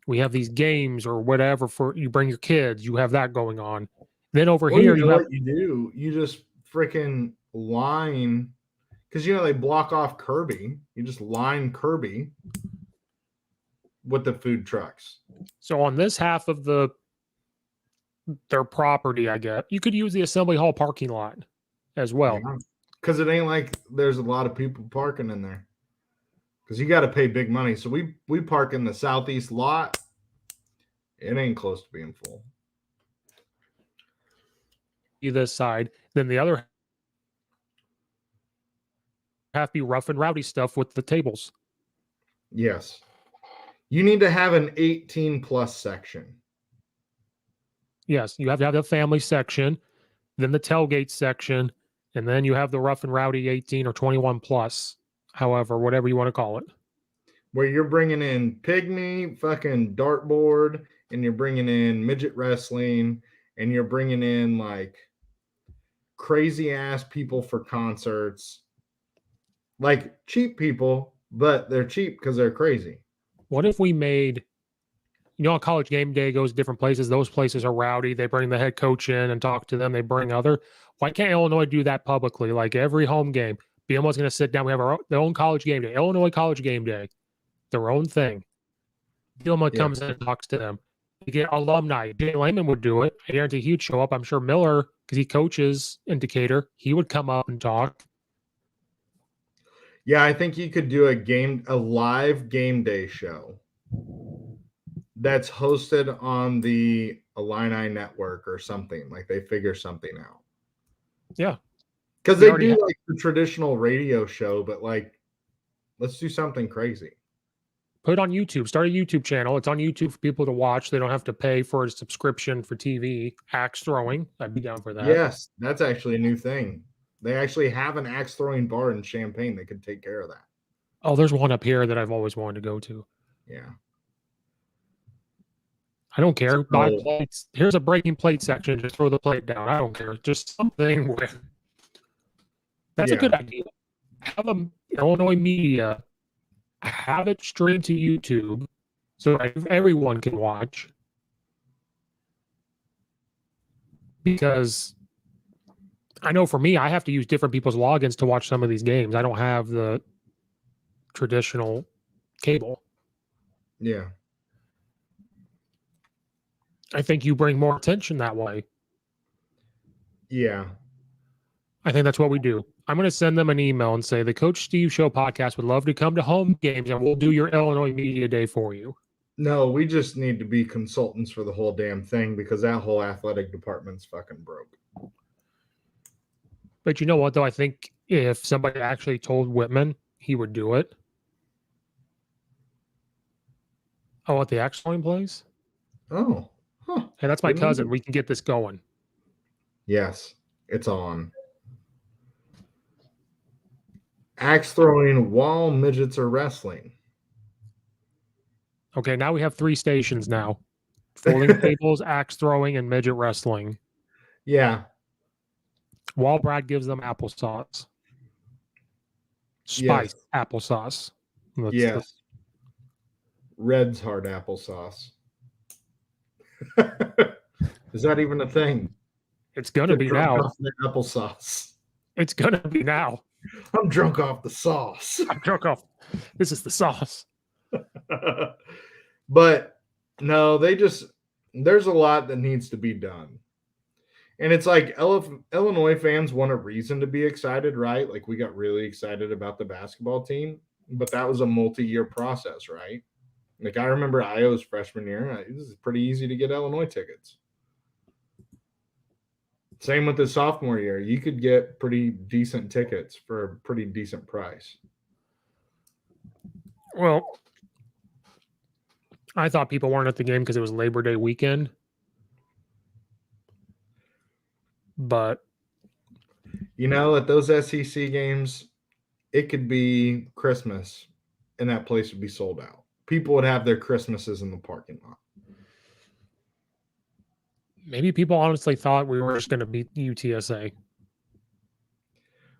We have these games or whatever for you bring your kids. You have that going on. Then over here, you just freaking line, because they block off Kirby. You just line Kirby with the food trucks. So on this half of their property, I guess you could use the Assembly Hall parking lot as well. Because it ain't like there's a lot of people parking in there. Because you got to pay big money. So we park in the southeast lot. It ain't close to being full. This side, then the other half be rough and rowdy stuff with the tables. Yes. You need to have an 18+ section. Yes, you have to have the family section, then the tailgate section, and then you have the rough and rowdy 18 or 21 plus, however, whatever you want to call it. Where you're bringing in pygmy, fucking dartboard, and you're bringing in midget wrestling, and you're bringing in like crazy ass people for concerts. Like cheap people, but they're cheap because they're crazy. What if we made you know, College Game Day goes to different places. Those places are rowdy. They bring the head coach in and talk to them. They bring other. Why can't Illinois do that publicly? Like every home game, BMO's going to sit down. We have their own College Game Day, Illinois College Game Day, their own thing. BMO comes in and talks to them. You get alumni. Jay Lehman would do it. I guarantee he'd show up. I'm sure Miller, because he coaches in Decatur, he would come up and talk. Yeah, I think you could do a live game day show that's hosted on the Illini network or something. Like they figure something out. Yeah. Because they do like the traditional radio show, but like, let's do something crazy. Put it on YouTube. Start a YouTube channel. It's on YouTube for people to watch. They don't have to pay for a subscription for TV. Axe throwing. I'd be down for that. Yes, that's actually a new thing. They actually have an axe throwing bar in Champaign that could take care of that. Oh, there's one up here that I've always wanted to go to. Yeah. I don't care. Buy plates. Here's a breaking plate section. Just throw the plate down. I don't care. Just something where that's a good idea. Have a Illinois media. Have it streamed to YouTube so everyone can watch. Because I know for me, I have to use different people's logins to watch some of these games. I don't have the traditional cable. Yeah. I think you bring more attention that way. Yeah. I think that's what we do. I'm going to send them an email and say the Coach Steve Show podcast would love to come to home games and we'll do your Illinois Media Day for you. No, we just need to be consultants for the whole damn thing because that whole athletic department's fucking broke. But you know what, though? I think if somebody actually told Whitman, he would do it. Oh, what the axe throwing place? Oh. Huh. Hey, that's my cousin. We can get this going. Yes, it's on. Axe throwing while midgets are wrestling. Okay, now we have 3 stations now. Folding tables, axe throwing, and midget wrestling. Yeah. While Brad gives them applesauce. Spiced applesauce. Yes. Red's hard applesauce. Is that even a thing? It's going to be now. Applesauce. It's going to be now. I'm drunk off the sauce. I'm drunk off. This is the sauce. But no, there's a lot that needs to be done. And it's like Illinois fans want a reason to be excited, right? Like we got really excited about the basketball team, but that was a multi-year process, right? Like I remember Io's freshman year, it was pretty easy to get Illinois tickets. Same with the sophomore year. You could get pretty decent tickets for a pretty decent price. Well, I thought people weren't at the game because it was Labor Day weekend. But you know, at those SEC games, it could be Christmas and that place would be sold out. People would have their Christmases in the parking lot. Maybe people honestly thought we were just going to beat UTSA.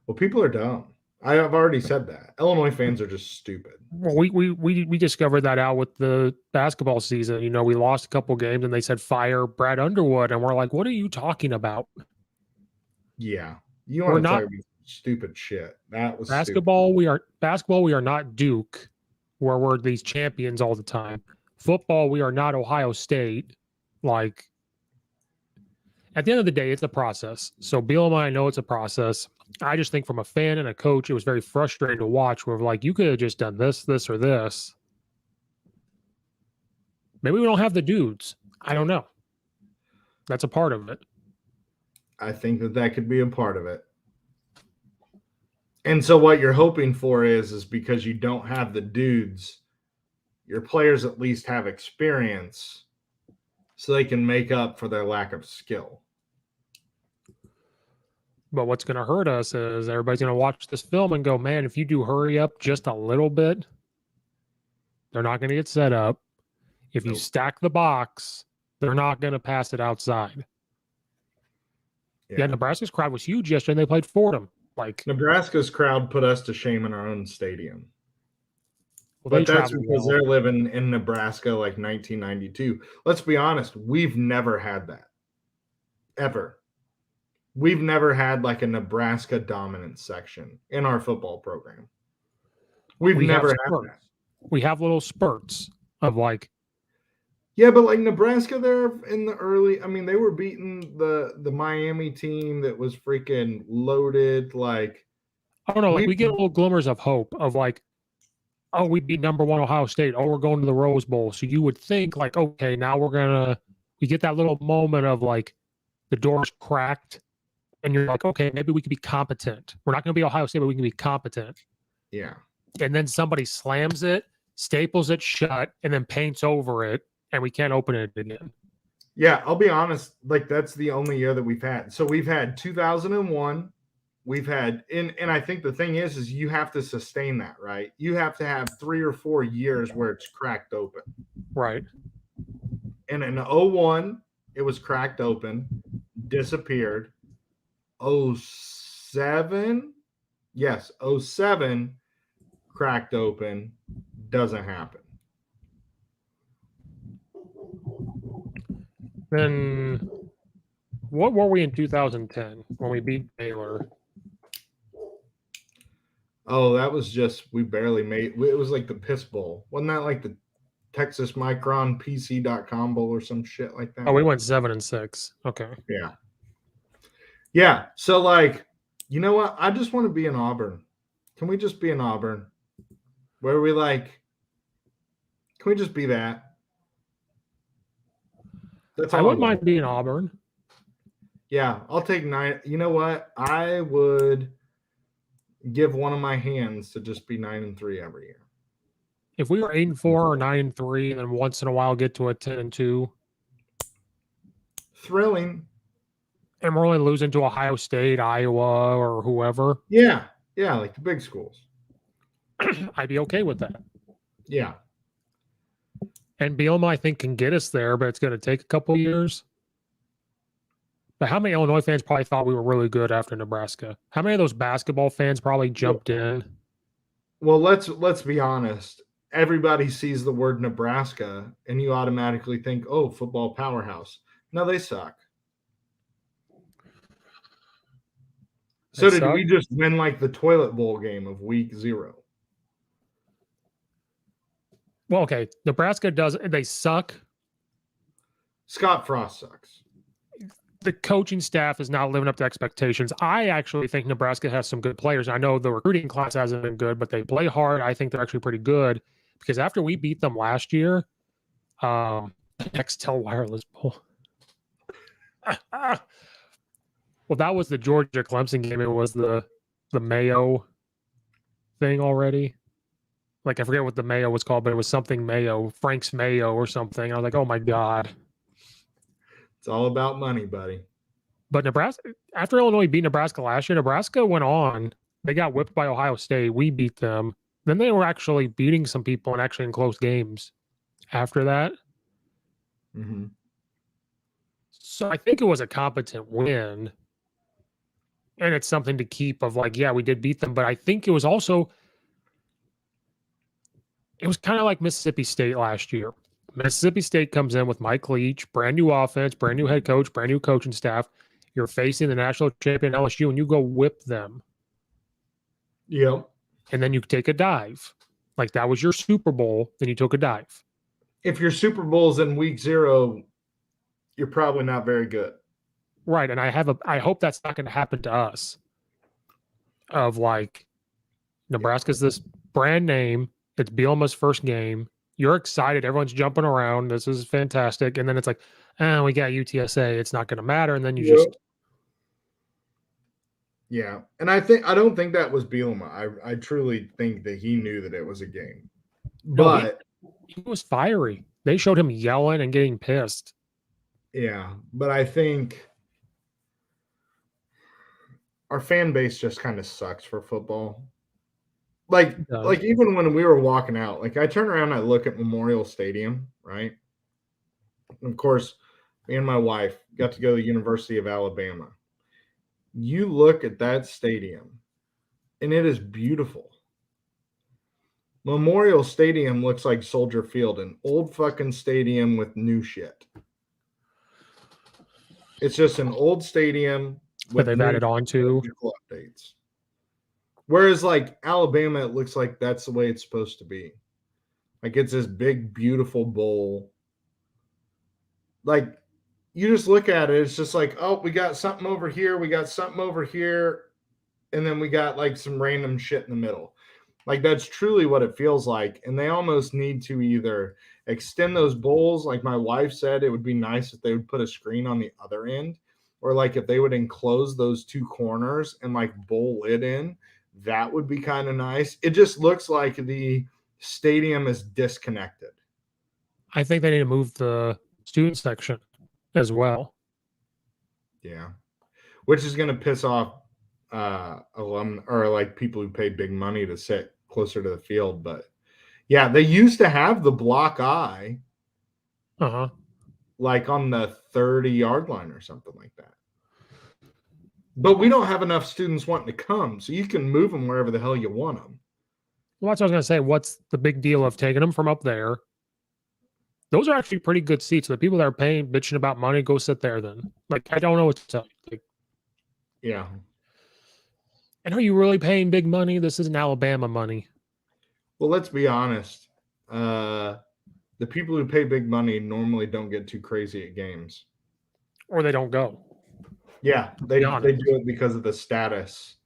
Well, people are dumb. I've already said that. Illinois fans are just stupid. Well, we discovered that out with the basketball season. You know, we lost a couple games and they said fire Brad Underwood. And we're like, what are you talking about? Yeah. You want to talk about stupid shit. That was basketball. Stupid. We are not Duke, where we're these champions all the time. Football, we are not Ohio State. Like, at the end of the day, it's a process. So Bielema, I know it's a process. I just think from a fan and a coach, it was very frustrating to watch where like, you could have just done this, this, or this. Maybe we don't have the dudes. I don't know. That's a part of it. I think that could be a part of it. And so what you're hoping for is because you don't have the dudes, your players at least have experience so they can make up for their lack of skill. But what's going to hurt us is everybody's going to watch this film and go, man, if you do hurry up just a little bit, they're not going to get set up. If you stack the box, they're not going to pass it outside. Yeah, Nebraska's crowd was huge yesterday, and they played Fordham. Like Nebraska's crowd put us to shame in our own stadium. Well, but that's because they're living in Nebraska like 1992. Let's be honest, we've never had that. Ever. We've never had like a Nebraska dominant section in our football program. We've never had that. We have little spurts of like. Yeah, but like Nebraska there in the early, I mean, they were beating the Miami team that was freaking loaded. Like, I don't know, like we get little glimmers of hope of like, oh, we beat number 1 Ohio State. Oh, we're going to the Rose Bowl. So you would think like, okay, now we get that little moment of like the door's cracked and you're like, okay, maybe we can be competent. We're not going to be Ohio State, but we can be competent. Yeah. And then somebody slams it, staples it shut, and then paints over it, and we can't open it again. Yeah, I'll be honest. Like, that's the only year that we've had. So we've had 2001. We've had, and I think the thing is you have to sustain that, right? You have to have 3 or 4 years where it's cracked open. Right. And in 01, it was cracked open, disappeared. 07, yes, 07, cracked open, doesn't happen. Then what were we in 2010 when we beat Baylor? Oh, that was just, we barely made, it was like the Piss Bowl. Wasn't that like the Texas Micron PC.com Bowl or some shit like that? Oh, we went 7-6. Okay. Yeah. Yeah. So like, you know what? I just want to be in Auburn. Can we just be in Auburn? Where we like, can we just be that? That's all I wouldn't mind being Auburn. Yeah, I'll take 9. You know what? I would give one of my hands to just be 9-3 every year. If we were 8-4 or 9-3, and then once in a while get to a 10-2, thrilling. And we're only losing to Ohio State, Iowa, or whoever. Yeah, like the big schools. I'd be okay with that. Yeah. And Bielema, I think, can get us there, but it's going to take a couple of years. But how many Illinois fans probably thought we were really good after Nebraska? How many of those basketball fans probably jumped in? Well, let's be honest. Everybody sees the word Nebraska, and you automatically think, oh, football powerhouse. No, they suck. So did we just win like the toilet bowl game of week 0? Well, okay. Nebraska they suck. Scott Frost sucks. The coaching staff is not living up to expectations. I actually think Nebraska has some good players. I know the recruiting class hasn't been good, but they play hard. I think they're actually pretty good because after we beat them last year, Nextel Wireless Bowl. Well, that was the Georgia Clemson game. It was the Mayo thing already. Like, I forget what the Mayo was called, but it was something Mayo, Frank's Mayo or something. I was like, oh my God. It's all about money, buddy. But Nebraska, after Illinois beat Nebraska last year, Nebraska went on. They got whipped by Ohio State. We beat them. Then they were actually beating some people and actually in close games after that. Mm-hmm. So I think it was a competent win. And it's something to keep of like, yeah, we did beat them. But I think it was also, it was kind of like Mississippi State last year. Mississippi State comes in with Mike Leach, brand new offense, brand new head coach, brand new coaching staff. You're facing the national champion LSU and you go whip them. Yep. And then you take a dive. Like that was your Super Bowl, then you took a dive. If your Super Bowl's in week 0, you're probably not very good. Right. And I hope that's not going to happen to us. Of like, Nebraska's this brand name. It's Bielema's first game. You're excited. Everyone's jumping around. This is fantastic. And then it's like, we got UTSA. It's not going to matter. And then you just. Yeah. And I don't think that was Bielema. I truly think that he knew that it was a game. But he was fiery. They showed him yelling and getting pissed. Yeah. But I think our fan base just kind of sucks for football. Like even when we were walking out, like I turn around and I look at Memorial Stadium, right? And of course, me and my wife got to go to the University of Alabama. You look at that stadium, and it is beautiful. Memorial Stadium looks like Soldier Field, an old fucking stadium with new shit. It's just an old stadium that with they've new added on to. technological updates. Whereas like Alabama, it looks like that's the way it's supposed to be. Like it's this big, beautiful bowl. Like you just look at it, it's just like, oh, we got something over here, we got something over here, and then we got like some random shit in the middle. Like that's truly what it feels like. And they almost need to either extend those bowls. Like my wife said, it would be nice if they would put a screen on the other end, or like if they would enclose those two corners and like bowl it in, that would be kind of nice. It just looks like the stadium is disconnected. I think they need to move the student section as well. Yeah. Which is going to piss off alum or like people who paid big money to sit closer to the field. But yeah, they used to have the block I like on the 30-yard line or something like that. But we don't have enough students wanting to come, so you can move them wherever the hell you want them. Well, that's what I was going to say. What's the big deal of taking them from up there? Those are actually pretty good seats. The people that are paying, bitching about money, go sit there then. Like, I don't know what to tell you. Like, yeah. And are you really paying big money? This isn't Alabama money. Well, let's be honest. The people who pay big money normally don't get too crazy at games. Or they don't go. Yeah, they do it because of the status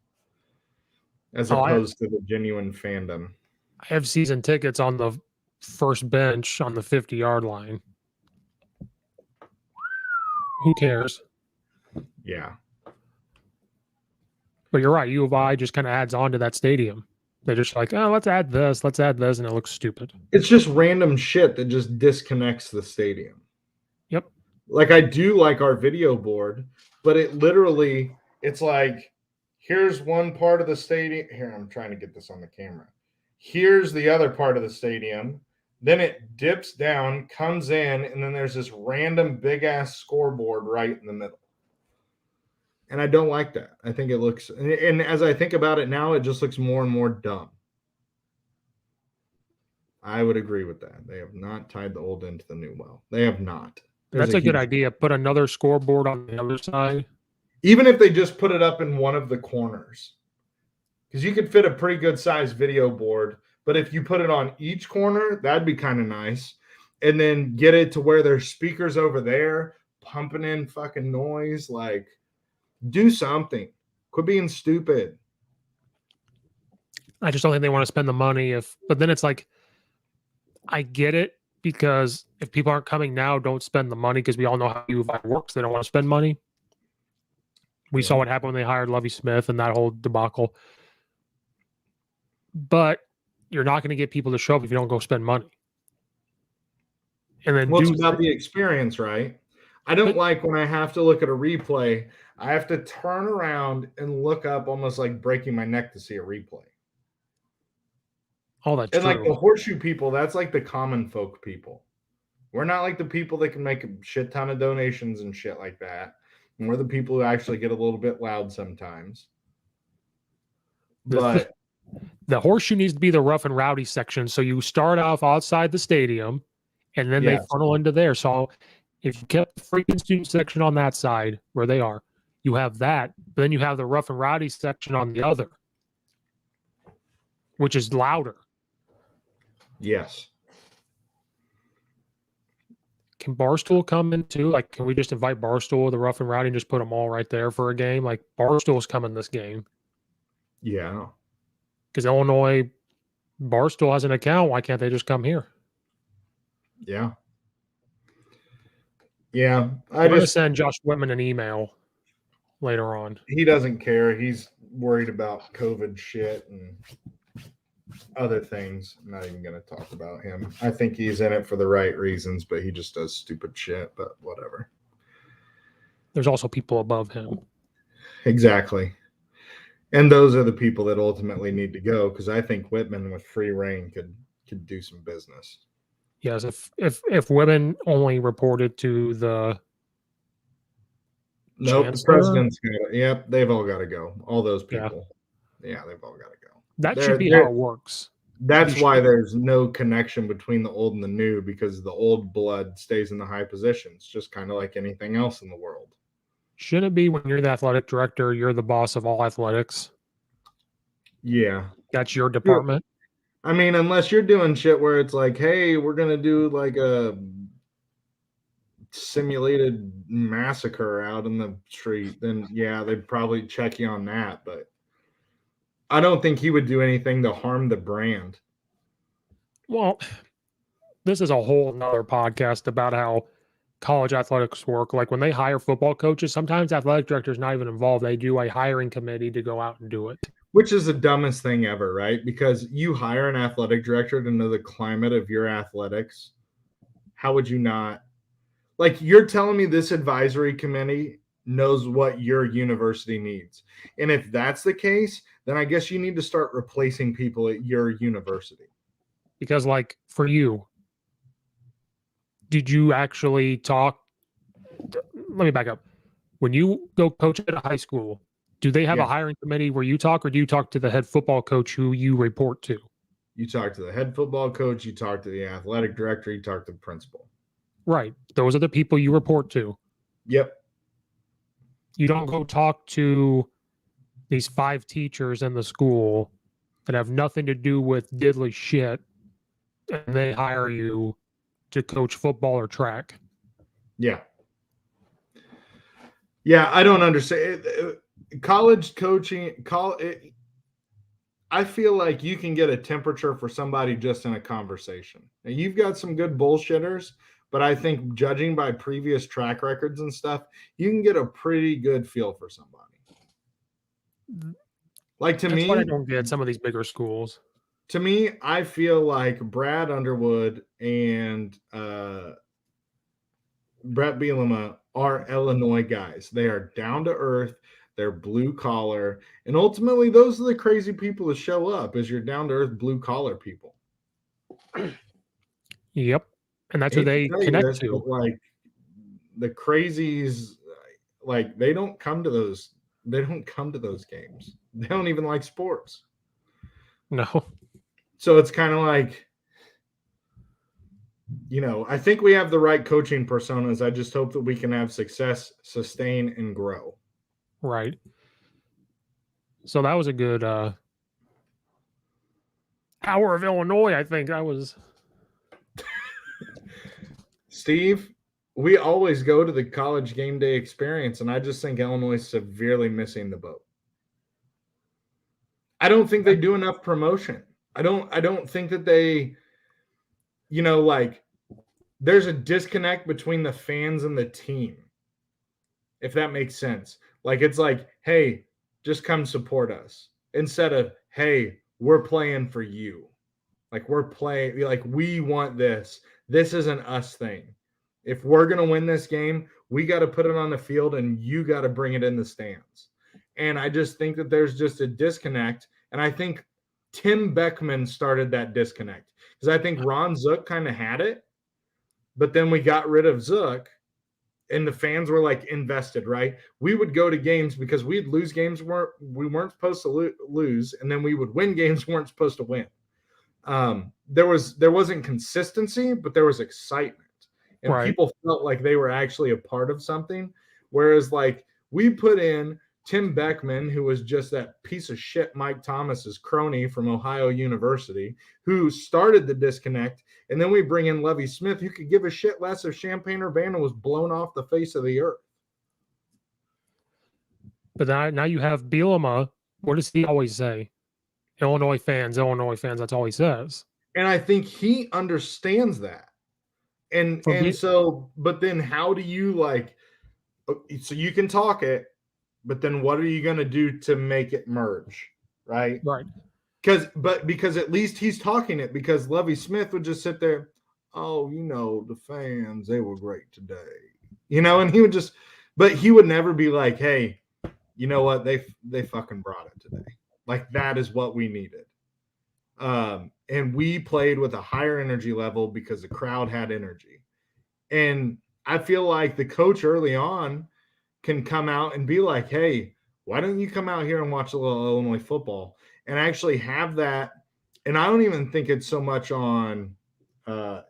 as opposed to the genuine fandom. I have season tickets on the first bench on the 50-yard line. Who cares? Yeah. But you're right. U of I just kind of adds on to that stadium. They're just like, oh, let's add this, and it looks stupid. It's just random shit that just disconnects the stadium. Yep. Like I do like our video board, but it's like, here's one part of the stadium. Here, I'm trying to get this on the camera. Here's the other part of the stadium. Then it dips down, comes in, and then there's this random big ass scoreboard right in the middle. And I don't like that. I think it looks, and as I think about it now, it just looks more and more dumb. I would agree with that. They have not tied the old into the new well. They have not. That's a good idea. Put another scoreboard on the other side. Even if they just put it up in one of the corners. Because you could fit a pretty good sized video board. But if you put it on each corner, that'd be kind of nice. And then get it to where there's speakers over there pumping in fucking noise. Like, do something. Quit being stupid. I just don't think they want to spend the money. But then it's like, I get it, because if people aren't coming now, don't spend the money, because we all know how U of I works. They don't want to spend money. We saw what happened when they hired Lovie Smith and that whole debacle. But you're not going to get people to show up if you don't go spend money. And then it's about the experience, right? I don't like when I have to look at a replay, I have to turn around and look up almost like breaking my neck to see a replay. Oh, that's and true. Like the horseshoe people, that's like the common folk people. We're not like the people that can make a shit ton of donations and shit like that. And we're the people who actually get a little bit loud sometimes. But the horseshoe needs to be the rough and rowdy section. So you start off outside the stadium and then they funnel into there. So if you kept the freaking student section on that side where they are, you have that. But then you have the rough and rowdy section on the other, which is louder. Yes. Can Barstool come in too? Like, can we just invite Barstool, the rough and rowdy, and just put them all right there for a game? Like, Barstool's coming this game. Yeah. Because Illinois, Barstool has an account. Why can't they just come here? Yeah. Yeah. I'm going to send Josh Whitman an email later on. He doesn't care. He's worried about COVID shit and other things. I'm not even going to talk about him. I think he's in it for the right reasons, but he just does stupid shit, but whatever. There's also people above him. Exactly. And those are the people that ultimately need to go, because I think Whitman with free reign could do some business. Yes, if women only reported to the the president's got they've all got to go. All those people. Yeah, they've all got to go. That should be how it works. That's why there's no connection between the old and the new, because the old blood stays in the high positions, just kind of like anything else in the world. Should it be when you're the athletic director, you're the boss of all athletics? Yeah. That's your department? I mean, unless you're doing shit where it's like, hey, we're going to do like a simulated massacre out in the street, then yeah, they'd probably check you on that. But I don't think he would do anything to harm the brand. Well, this is a whole nother podcast about how college athletics work. Like when they hire football coaches, sometimes athletic director's not even involved. They do a hiring committee to go out and do it. Which is the dumbest thing ever, right? Because you hire an athletic director to know the climate of your athletics. How would you not? Like, you're telling me this advisory committee knows what your university needs. And if that's the case, then I guess you need to start replacing people at your university. Because, like, for you, did you actually talk? Let me back up. When you go coach at a high school, do they have a hiring committee where you talk, or do you talk to the head football coach who you report to? You talk to the head football coach, you talk to the athletic director, you talk to the principal. Right. Those are the people you report to. Yep. You don't go talk to these 5 teachers in the school that have nothing to do with diddly shit, and they hire you to coach football or track. Yeah. Yeah, I don't understand. College coaching, I feel like you can get a temperature for somebody just in a conversation. Now, you've got some good bullshitters, but I think judging by previous track records and stuff, you can get a pretty good feel for somebody. Like, to That's me, what I don't get some of these bigger schools. To me, I feel like Brad Underwood and Brett Bielema are Illinois guys. They are down to earth. They're blue collar. And ultimately, those are the crazy people that show up, is your down to earth blue collar people. Yep. And that's who they connect to. Like, the crazies, like, they don't come to those games. They don't even like sports. No. So it's kind of like, you know, I think we have the right coaching personas. I just hope that we can have success, sustain, and grow. Right. So that was a good hour of Illinois, I think. That was. Steve, we always go to the college game day experience, and I just think Illinois is severely missing the boat. I don't think they do enough promotion. I don't think that they, you know, like, there's a disconnect between the fans and the team, if that makes sense. Like, it's like, hey, just come support us, instead of, hey, we're playing for you. Like, we're playing, like, we want this. This is an us thing. If we're going to win this game, we got to put it on the field, and you got to bring it in the stands. And I just think that there's just a disconnect. And I think Tim Beckman started that disconnect, because I think Ron Zook kind of had it, but then we got rid of Zook, and the fans were like invested, right? We would go to games because we'd lose games we weren't supposed to lose, and then we would win games we weren't supposed to win. There wasn't consistency, but there was excitement, and people felt like they were actually a part of something. Whereas, like, we put in Tim Beckman, who was just that piece of shit Mike Thomas's crony from Ohio University, who started the disconnect, and then we bring in Lovie Smith, who could give a shit less if Champaign-Urbana was blown off the face of the earth. But now you have Bielema. What does he always say? Illinois fans, that's all he says. And I think he understands that. And so, but then how do you, like, so you can talk it, but then what are you going to do to make it merge? Right. Right. Because at least he's talking it, because Lovie Smith would just sit there. Oh, you know, the fans, they were great today, you know, and he would just, but he would never be like, hey, you know what? They fucking brought it today. Like, that is what we needed. And we played with a higher energy level because the crowd had energy. And I feel like the coach early on can come out and be like, hey, why don't you come out here and watch a little Illinois football and actually have that and I don't even think it's so much on.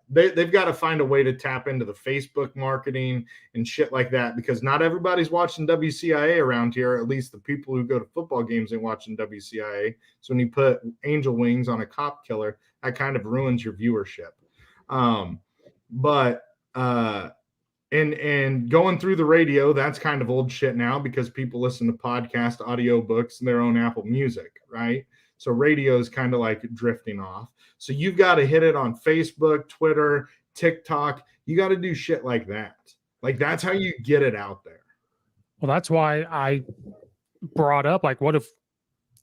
They've got to find a way to tap into the Facebook marketing and shit like that, because not everybody's watching WCIA around here. At least the people who go to football games ain't watching WCIA. So when you put angel wings on a cop killer, that kind of ruins your viewership. And going through the radio, that's kind of old shit now, because people listen to podcast audiobooks and their own Apple Music, right? So radio is kind of like drifting off. So you've got to hit it on Facebook, Twitter, TikTok. You got to do shit like that. Like, that's how you get it out there. Well, that's why I brought up, like, what if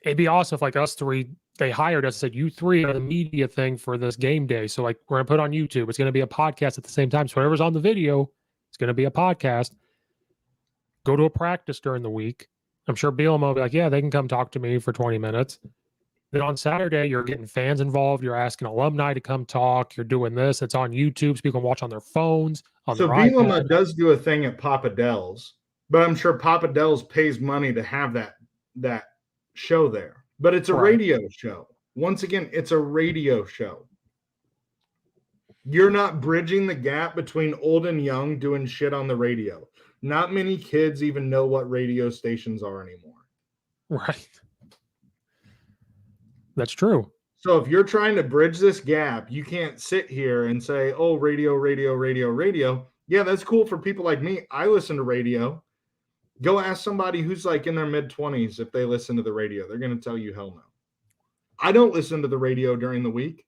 it'd be awesome if, like, us three, they hired us, said, you three are the media thing for this game day. So, like, we're going to put on YouTube. It's going to be a podcast at the same time. So whatever's on the video, it's going to be a podcast. Go to a practice during the week. I'm sure Bielema will be like, yeah, they can come talk to me for 20 minutes. Then on Saturday, you're getting fans involved. You're asking alumni to come talk. You're doing this. It's on YouTube, so people can watch on their phones. So Bielema does do a thing at Papa Del's, but I'm sure Papa Del's pays money to have that show there. But it's a radio show. Once again, it's a radio show. You're not bridging the gap between old and young doing shit on the radio. Not many kids even know what radio stations are anymore. Right. That's true. So if you're trying to bridge this gap, you can't sit here and say, oh, radio, radio, radio, radio. Yeah, that's cool for people like me. I listen to radio. Go ask somebody who's like in their mid-20s if they listen to the radio. They're going to tell you hell no. I don't listen to the radio during the week.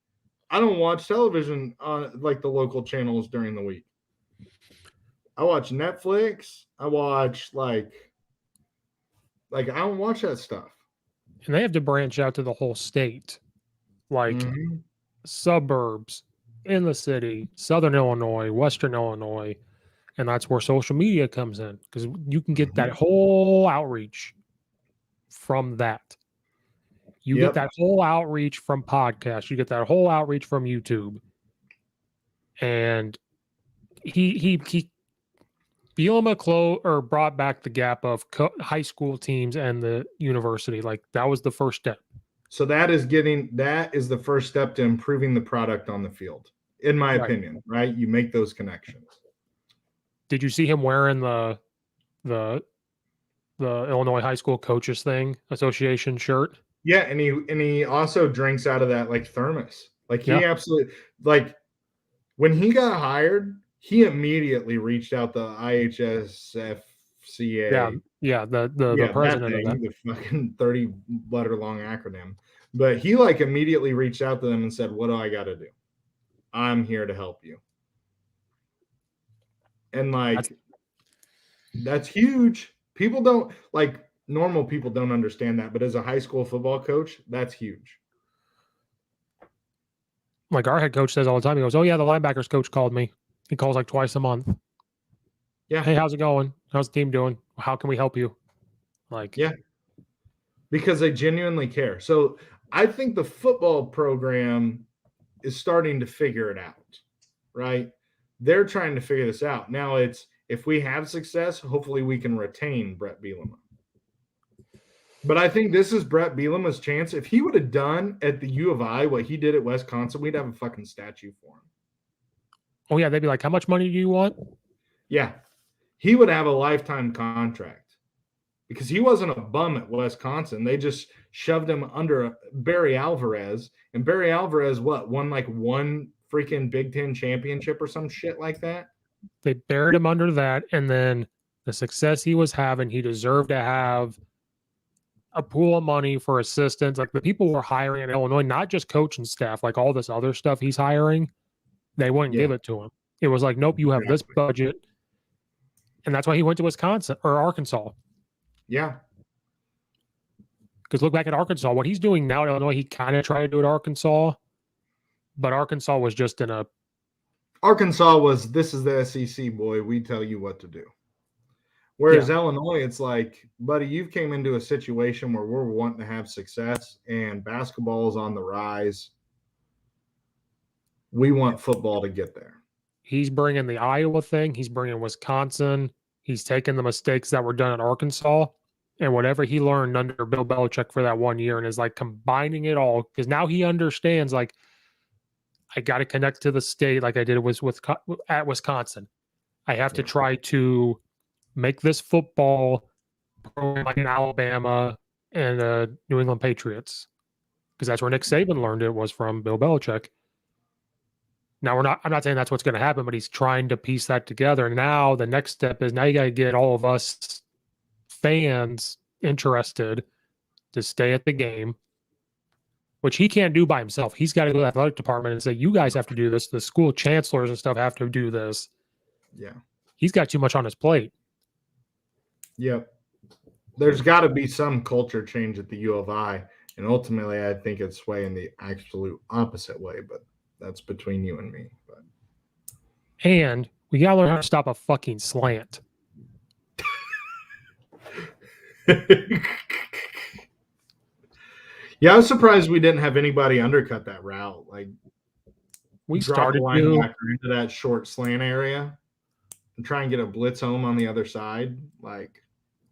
I don't watch television on like the local channels during the week. I watch Netflix. I watch like I don't watch that stuff. And they have to branch out to the whole state, like suburbs, in the city, Southern Illinois, Western Illinois. And that's where social media comes in, because you can get that whole outreach from that. You get that whole outreach from podcasts. You get that whole outreach from YouTube. And Bielema brought back the gap of high school teams and the university. Like, that was the first step. So that is the first step to improving the product on the field, in my opinion, right? You make those connections. Did you see him wearing the Illinois High School Coaches Association shirt? Yeah, and he also drinks out of that like thermos. Like, he absolutely, like, when he got hired, he immediately reached out to IHSFCA. The president of that. The fucking 30-letter long acronym. But he like immediately reached out to them and said, what do I got to do? I'm here to help you. And like, that's huge. People don't, like, normal people don't understand that. But as a high school football coach, that's huge. Like, our head coach says all the time, he goes, oh yeah, the linebackers coach called me. He calls like twice a month. Yeah. Hey, how's it going? How's the team doing? How can we help you? Like, yeah, because they genuinely care. So I think the football program is starting to figure it out, right? They're trying to figure this out. Now it's, if we have success, hopefully we can retain Brett Bielema. But I think this is Brett Bielema's chance. If he would have done at the U of I what he did at Wisconsin, we'd have a fucking statue for him. Oh, yeah. They'd be like, how much money do you want? Yeah. He would have a lifetime contract because he wasn't a bum at Wisconsin. They just shoved him under Barry Alvarez. And Barry Alvarez, won like one freaking Big Ten championship or some shit like that? They buried him under that. And then the success he was having, he deserved to have a pool of money for assistants. Like, the people we're hiring in Illinois, not just coaching staff, like all this other stuff he's hiring, they wouldn't give it to him. It was like, nope, you have this budget. And that's why he went to Wisconsin or Arkansas. Yeah. Because look back at Arkansas. What he's doing now in Illinois, he kind of tried to do at Arkansas, but Arkansas was just in a... Arkansas was, this is the SEC, boy. We tell you what to do. Whereas Illinois, it's like, buddy, you've came into a situation where we're wanting to have success and basketball is on the rise. We want football to get there. He's bringing the Iowa thing. He's bringing Wisconsin. He's taking the mistakes that were done at Arkansas, and whatever he learned under Bill Belichick for that 1 year and is like combining it all because now he understands like I got to connect to the state like I did with at Wisconsin. I have to try to make this football program like in Alabama and New England Patriots because that's where Nick Saban learned it was from Bill Belichick. Now I'm not saying that's what's going to happen, but he's trying to piece that together. And now the next step is now you got to get all of us fans interested to stay at the game, which he can't do by himself. He's got to go to the athletic department and say, you guys have to do this. The school chancellors and stuff have to do this. Yeah. He's got too much on his plate. Yep. There's got to be some culture change at the U of I. And ultimately, I think it's swaying the absolute opposite way, but that's between you and me. But. And we got to learn how to stop a fucking slant. Yeah, I was surprised we didn't have anybody undercut that route. Like we drop started the linebacker into that short slant area and try and get a blitz home on the other side. Like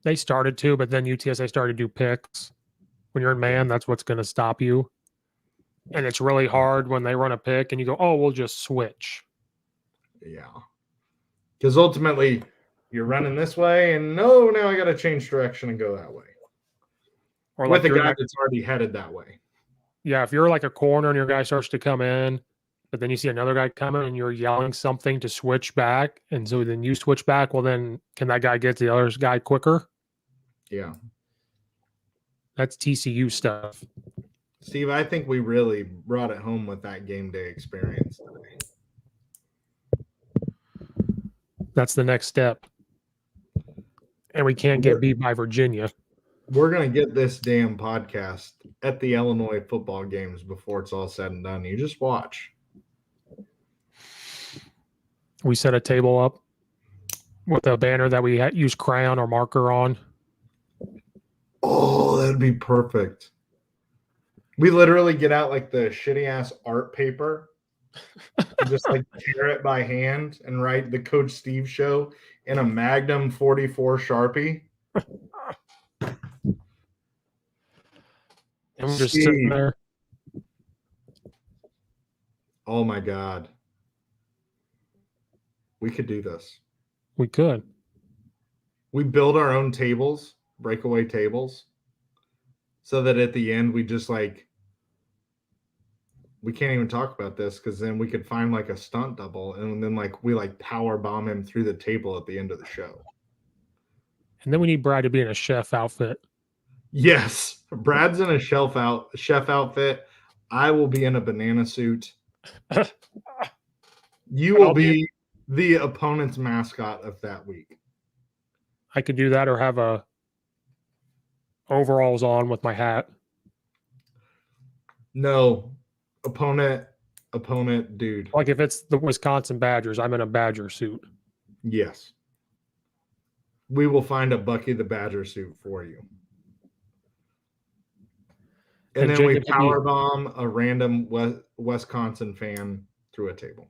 they started to, but then UTSA started to do picks. When you're in man, that's what's going to stop you. And it's really hard when they run a pick and you go, oh, we'll just switch. Yeah. Because ultimately you're running this way and no, now I got to change direction and go that way. Or with a guy that's already headed that way. Yeah, if you're like a corner and your guy starts to come in, but then you see another guy coming and you're yelling something to switch back, and so then you switch back, well then can that guy get to the other guy quicker? Yeah. That's TCU stuff. Steve, I think we really brought it home with that game day experience today. That's the next step. And we can't get beat by Virginia. We're going to get this damn podcast at the Illinois football games before it's all said and done. You just watch. We set a table up with a banner that we use crayon or marker on. Oh, that'd be perfect. We literally get out like the shitty ass art paper and just like tear it by hand and write the Coach Steve Show in a Magnum 44 Sharpie. And we're just sitting there. Oh my God. We could do this. We could. We build our own tables, breakaway tables, so that at the end we just like, we can't even talk about this because then we could find like a stunt double and then like we like power bomb him through the table at the end of the show. And then we need Brad to be in a chef outfit. Yes. Brad's in a chef outfit. I will be in a banana suit. You will be the opponent's mascot of that week. I could do that or have a overalls on with my hat. No. Opponent dude. Like if it's the Wisconsin Badgers, I'm in a Badger suit. Yes. We will find a Bucky the Badger suit for you. And then we power bomb a random Wisconsin fan through a table.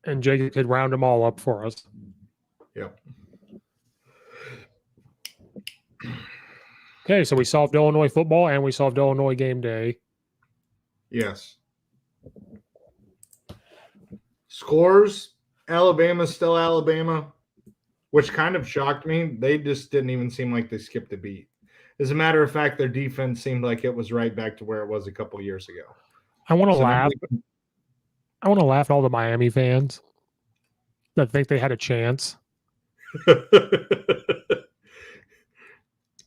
And Jacob could round them all up for us. Yep. Okay, so we solved Illinois football and we solved Illinois game day. Yes. Scores, Alabama's still Alabama, which kind of shocked me. They just didn't even seem like they skipped a beat. As a matter of fact, their defense seemed like it was right back to where it was a couple years ago. I want to laugh. I want to laugh at all the Miami fans that think they had a chance.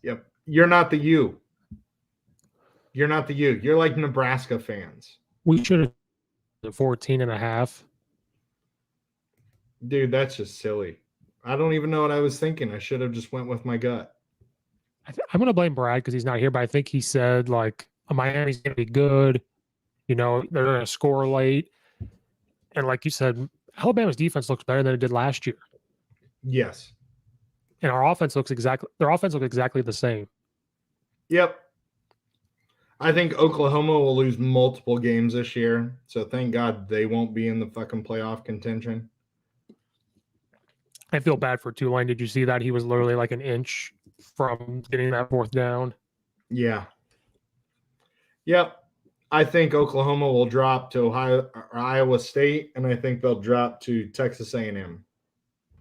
Yep. You're not the U. You're not the U. You're like Nebraska fans. We should have 14 and a half. Dude, that's just silly. I don't even know what I was thinking. I should have just went with my gut. I'm going to blame Brad because he's not here, but I think he said, like, Miami's going to be good. You know, they're going to score late. And like you said, Alabama's defense looks better than it did last year. Yes. And their offense looks exactly the same. Yep. I think Oklahoma will lose multiple games this year. So thank God they won't be in the fucking playoff contention. I feel bad for Tulane. Did you see that? He was literally like an inch from getting that fourth down. Yeah. Yep. I think Oklahoma will drop to Iowa State, and I think they'll drop to Texas A&M.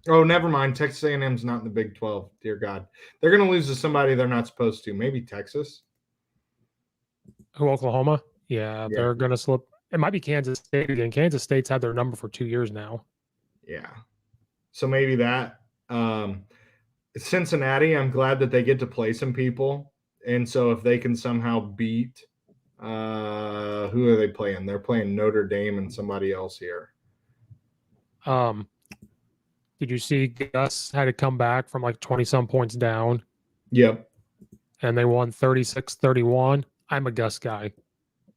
Oh, never mind. Texas A&M's not in the Big 12. Dear God. They're going to lose to somebody they're not supposed to. Maybe Texas. Who, Oklahoma? Yeah, they're going to slip. It might be Kansas State again. Kansas State's had their number for 2 years now. Yeah. So maybe that. Cincinnati, I'm glad that they get to play some people. And so if they can somehow beat who are they playing? They're playing Notre Dame and somebody else here. Did you see Gus had to come back from like 20-some points down? Yep. And they won 36-31. I'm a Gus guy.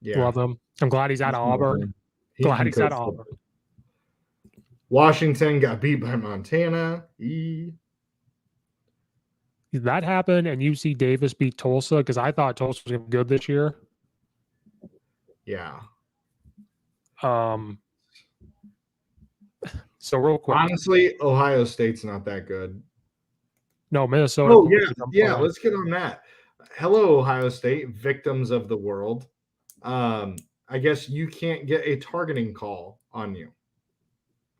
Yeah. Love him. I'm glad he's out of Auburn. Glad he's out of Auburn. Washington got beat by Montana. That happened, and UC Davis beat Tulsa because I thought Tulsa was going to be good this year. Yeah. So real quick. Honestly, Ohio State's not that good. No, Minnesota. Oh, yeah. Let's get on that. Hello, Ohio State, victims of the world. I guess you can't get a targeting call on you.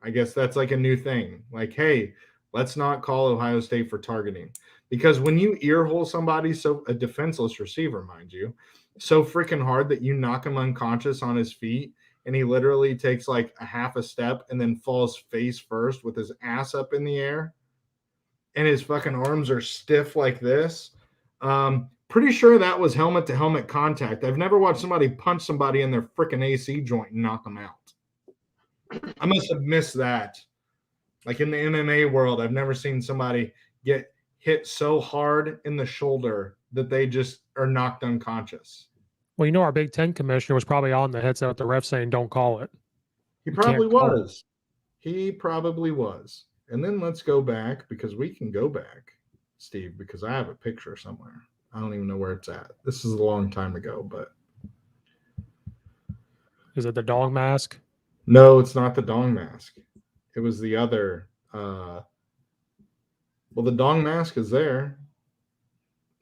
I guess that's like a new thing. Like, hey, let's not call Ohio State for targeting. Because when you earhole somebody, so a defenseless receiver, mind you, so freaking hard that you knock him unconscious on his feet, and he literally takes like a half a step and then falls face first with his ass up in the air, and his fucking arms are stiff like this. Pretty sure that was helmet-to-helmet contact. I've never watched somebody punch somebody in their freaking AC joint and knock them out. I must have missed that. Like in the MMA world, I've never seen somebody get hit so hard in the shoulder that they just are knocked unconscious. Well, you know, our Big Ten commissioner was probably on the headset with the ref saying, don't call it. He probably was. He probably was. And then let's go back, because we can go back, Steve, because I have a picture somewhere. I don't even know where it's at. This is a long time ago, but. Is it the dog mask? No, it's not the dong mask. It was the other. Well, the dong mask is there.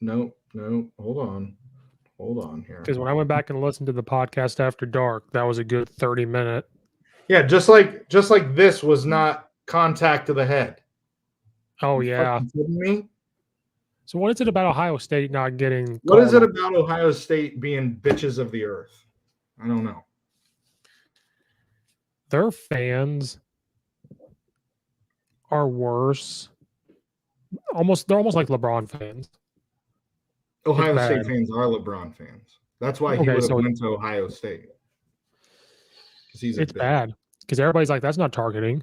No. Hold on here. Because when I went back and listened to the podcast after dark, that was a good 30-minute. Yeah, just like this was not contact to the head. Oh, yeah. Kidding me? So what is it about Ohio State not getting? What is it about Ohio State being bitches of the earth? I don't know. Their fans are worse. They're almost like LeBron fans. Ohio State fans are LeBron fans. That's why he would have went to Ohio State. It's bad because everybody's like, that's not targeting.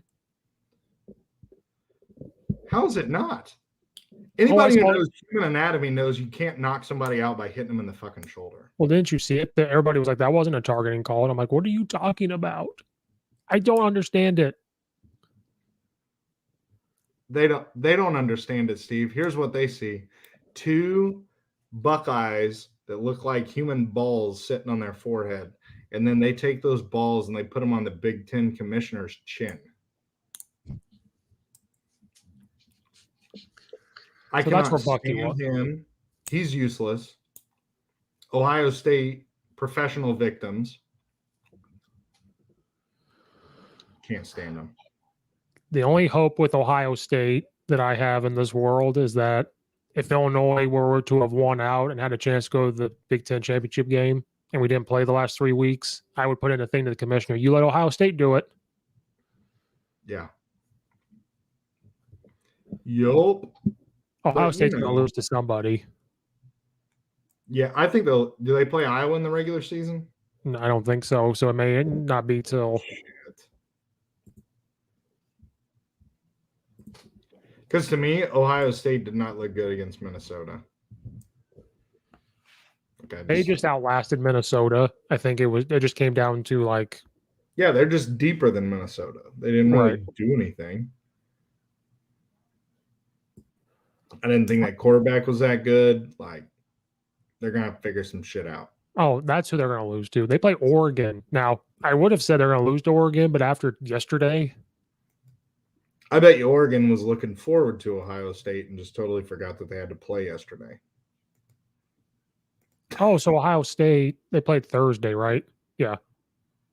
How is it not? Anybody who knows human anatomy knows you can't knock somebody out by hitting them in the fucking shoulder. Well, didn't you see it? Everybody was like, that wasn't a targeting call. And I'm like, what are you talking about? I don't understand it. They don't understand it, Steve. Here's what they see. 2 Buckeyes that look like human balls sitting on their forehead. And then they take those balls and they put them on the Big Ten commissioner's chin. I cannot stand him. He's useless. Ohio State professional victims. Can't stand him. The only hope with Ohio State that I have in this world is that if Illinois were to have won out and had a chance to go to the Big Ten championship game and we didn't play the last 3 weeks, I would put in a thing to the commissioner. You let Ohio State do it. Yeah. Yup. Ohio State's going to lose to somebody. Yeah, I think they'll. Do they play Iowa in the regular season? No, I don't think so. So it may not be till. Because to me, Ohio State did not look good against Minnesota. Okay, they just outlasted Minnesota. I think it just came down to like. Yeah, they're just deeper than Minnesota. They didn't really do anything. I didn't think that quarterback was that good. Like, they're going to have to figure some shit out. Oh, that's who they're going to lose to. They play Oregon. Now, I would have said they're going to lose to Oregon, but after yesterday. I bet you Oregon was looking forward to Ohio State and just totally forgot that they had to play yesterday. Oh, so Ohio State, they played Thursday, right? Yeah.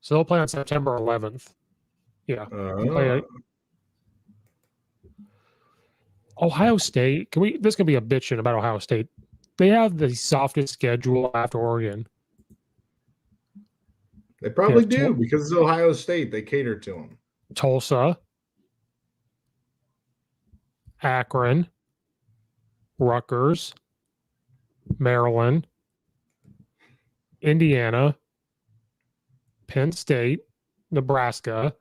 So they'll play on September 11th. Yeah. Ohio State, this can be a bitching about Ohio State. They have the softest schedule after Oregon. They probably do because it's Ohio State. They cater to them. Tulsa, Akron, Rutgers, Maryland, Indiana, Penn State, Nebraska,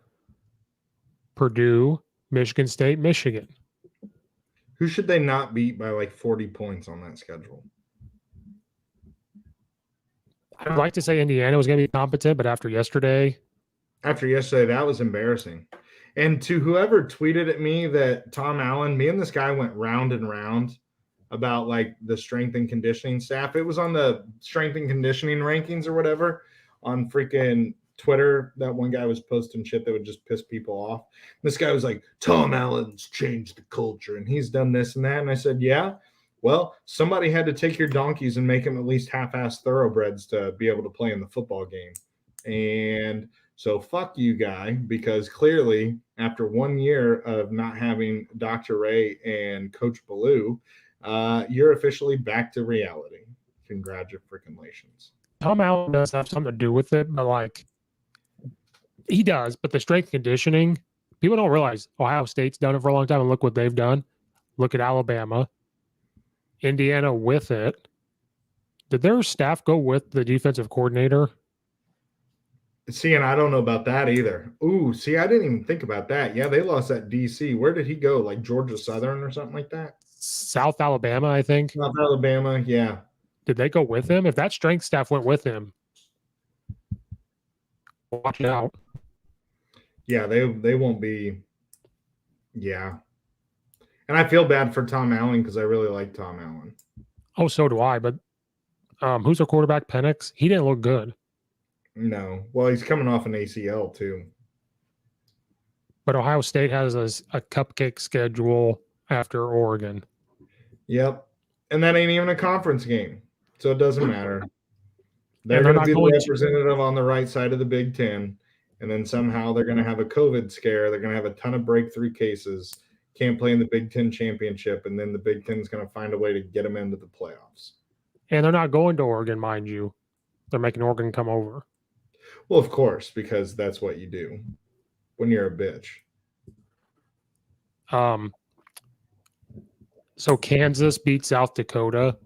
Purdue, Michigan State, Michigan. Who should they not beat by like 40 points on that schedule? I'd like to say Indiana was going to be competent, but after yesterday, that was embarrassing. And to whoever tweeted at me that Tom Allen, me and this guy went round and round about like the strength and conditioning staff. It was on the strength and conditioning rankings or whatever on freaking Twitter. That one guy was posting shit that would just piss people off. This guy was like, Tom Allen's changed the culture and he's done this and that. And I said, yeah, well, somebody had to take your donkeys and make them at least half-ass thoroughbreds to be able to play in the football game. And so fuck you, guy, because clearly after 1 year of not having Dr. Ray and Coach Ballou, you're officially back to reality. Congratulations. Tom Allen does have something to do with it, but like he does. But the strength conditioning, people don't realize Ohio State's done it for a long time, and look what they've done. Look at Alabama, Indiana with it. Did their staff go with the defensive coordinator? See, and I don't know about that either. Ooh, see, I didn't even think about that. Yeah, they lost that DC. Where did he go? Like Georgia Southern or something like that? South Alabama, I think. South Alabama, yeah. Did they go with him? If that strength staff went with him, watch out. Yeah, they won't be. Yeah. And I feel bad for Tom Allen because I really like Tom Allen. Oh, so do I. But who's their quarterback? Penix? He didn't look good. No. Well, he's coming off an ACL too. But Ohio State has a cupcake schedule after Oregon. Yep. And that ain't even a conference game. So it doesn't matter. They're going to be the representative on the right side of the Big Ten. And then somehow they're going to have a COVID scare. They're going to have a ton of breakthrough cases. Can't play in the Big Ten championship. And then the Big Ten is going to find a way to get them into the playoffs. And they're not going to Oregon, mind you. They're making Oregon come over. Well, of course, because that's what you do when you're a bitch. So Kansas beat South Dakota,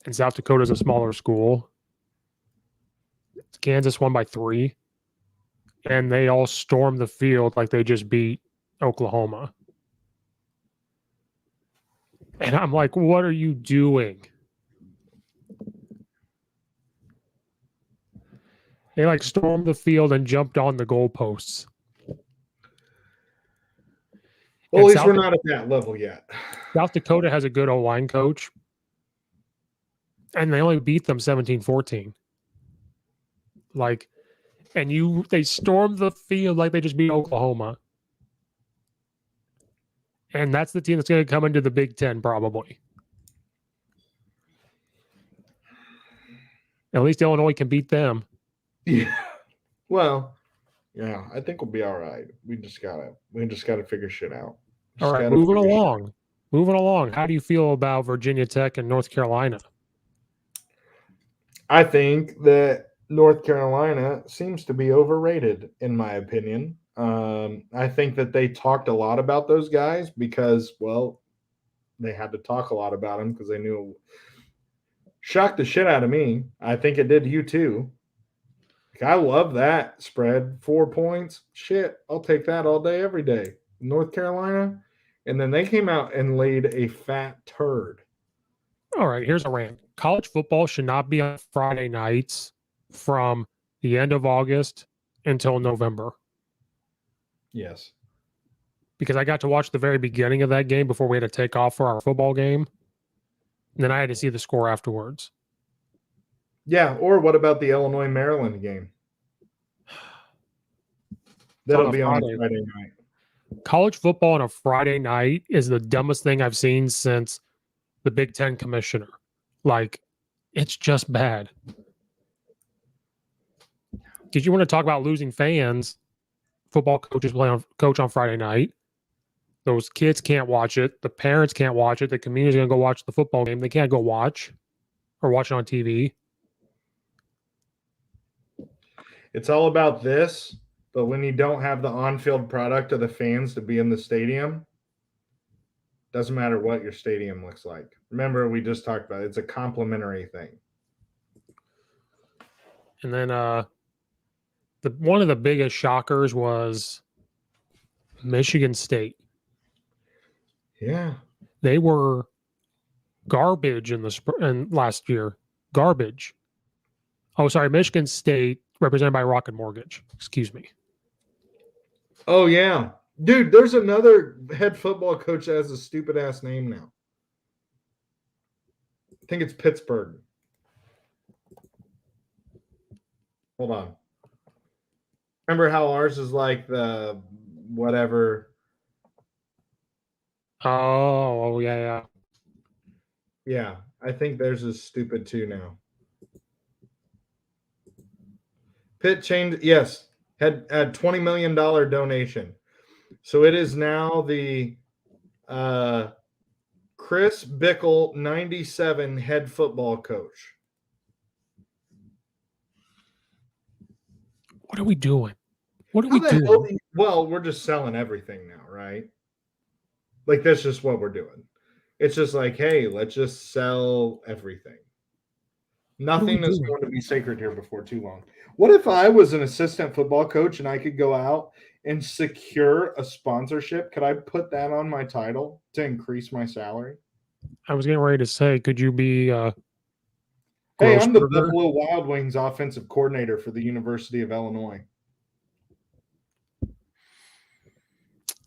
and South Dakota is a smaller school. Kansas won by 3, and they all stormed the field like they just beat Oklahoma. And I'm like, what are you doing? They like stormed the field and jumped on the goalposts. Well, at least we're not at that level yet. South Dakota has a good O-line coach, and they only beat them 17-14. Like, and they stormed the field like they just beat Oklahoma. And that's the team that's going to come into the Big Ten probably. At least Illinois can beat them. Yeah. Well, yeah, I think we'll be all right. We just gotta figure shit out. All right, moving along. How do you feel about Virginia Tech and North Carolina? I think that North Carolina seems to be overrated, in my opinion. I think that they talked a lot about those guys because, well, they had to talk a lot about them because they knew. Shocked the shit out of me. I think it did you too. I love that spread. 4 points. Shit, I'll take that all day, every day. North Carolina. And then they came out and laid a fat turd. All right, here's a rant. College football should not be on Friday nights from the end of August until November. Yes. Because I got to watch the very beginning of that game before we had to take off for our football game. And then I had to see the score afterwards. Yeah, or what about the Illinois-Maryland game? That'll be on Friday night. college football on a Friday night is the dumbest thing I've seen since the Big Ten commissioner. Like, it's just bad. Because you want to talk about losing fans, football coaches coach on Friday night. Those kids can't watch it. The parents can't watch it. The community's going to go watch the football game. They can't go watch or watch it on TV. It's all about this, but when you don't have the on-field product of the fans to be in the stadium, doesn't matter what your stadium looks like. Remember, we just talked about it. It's a complementary thing. And then one of the biggest shockers was Michigan State. Yeah. They were garbage in last year. Garbage. Oh, sorry, Michigan State, represented by Rocket Mortgage. Excuse me. Oh, yeah. Dude, there's another head football coach that has a stupid-ass name now. I think it's Pittsburgh. Hold on. Remember how ours is like the whatever? Oh, yeah. Yeah, I think theirs is stupid too now. Pitt changed, yes, had a $20 million donation. So it is now the Chris Bickle 97 head football coach. What are we doing? What are we doing? Well, we're just selling everything now, right? Like, that's just what we're doing. It's just like, hey, let's just sell everything. Nothing is going to be sacred here before too long. What if I was an assistant football coach and I could go out and secure a sponsorship? Could I put that on my title to increase my salary? I was getting ready to say, could you be hey, I'm the Buffalo Wild Wings offensive coordinator for the University of Illinois.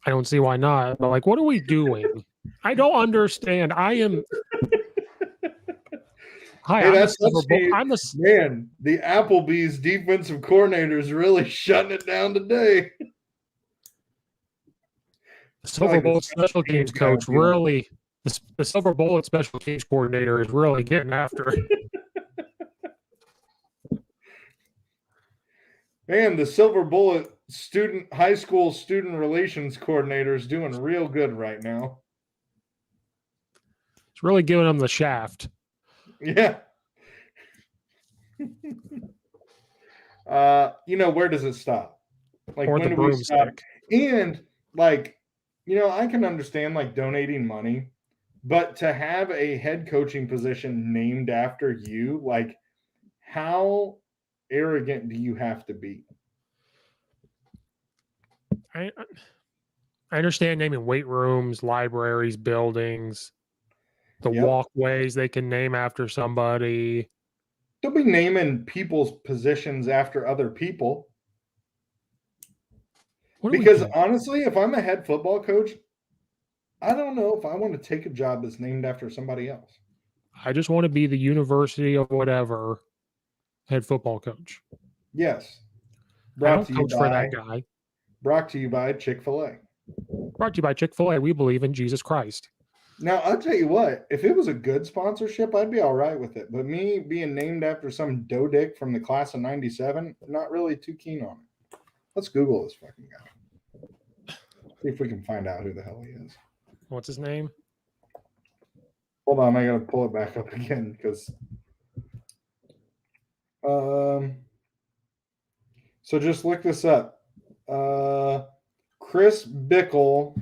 I don't see why not. But, like, what are we doing? I don't understand. I am. Hi, hey, I'm man. The Applebee's defensive coordinator is really shutting it down today. The Silver Bullet special teams coach really. The Silver Bullet special teams coordinator is really getting after it. Man, the Silver Bullet high school student relations coordinator is doing real good right now. It's really giving them the shaft. Yeah. Where does it stop? Like, when do we stop? And, like, I can understand, like, donating money, but to have a head coaching position named after you, like, how arrogant do you have to be? I understand naming weight rooms, libraries, buildings, the walkways they can name after somebody. Don't be naming people's positions after other people. Because honestly, if I'm a head football coach, I don't know if I want to take a job that's named after somebody else. I just want to be the University of whatever head football coach. Yes. I don't coach for that guy. Brought to you by Chick-fil-A. Brought to you by Chick-fil-A. We believe in Jesus Christ. Now, I'll tell you what, if it was a good sponsorship, I'd be all right with it. But me being named after some dough dick from the class of 97, not really too keen on it. Let's Google this fucking guy. See if we can find out who the hell he is. What's his name? Hold on, I got to pull it back up again because so just look this up. Chris Bickle,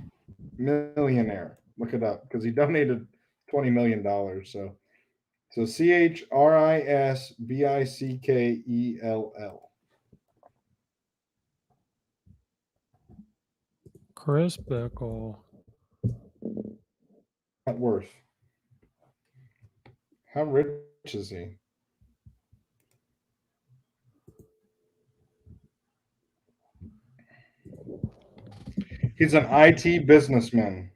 millionaire. Look it up because he donated $20 million. So ChrisBickell. Chris Bickle. Net worth. How rich is he? He's an IT businessman.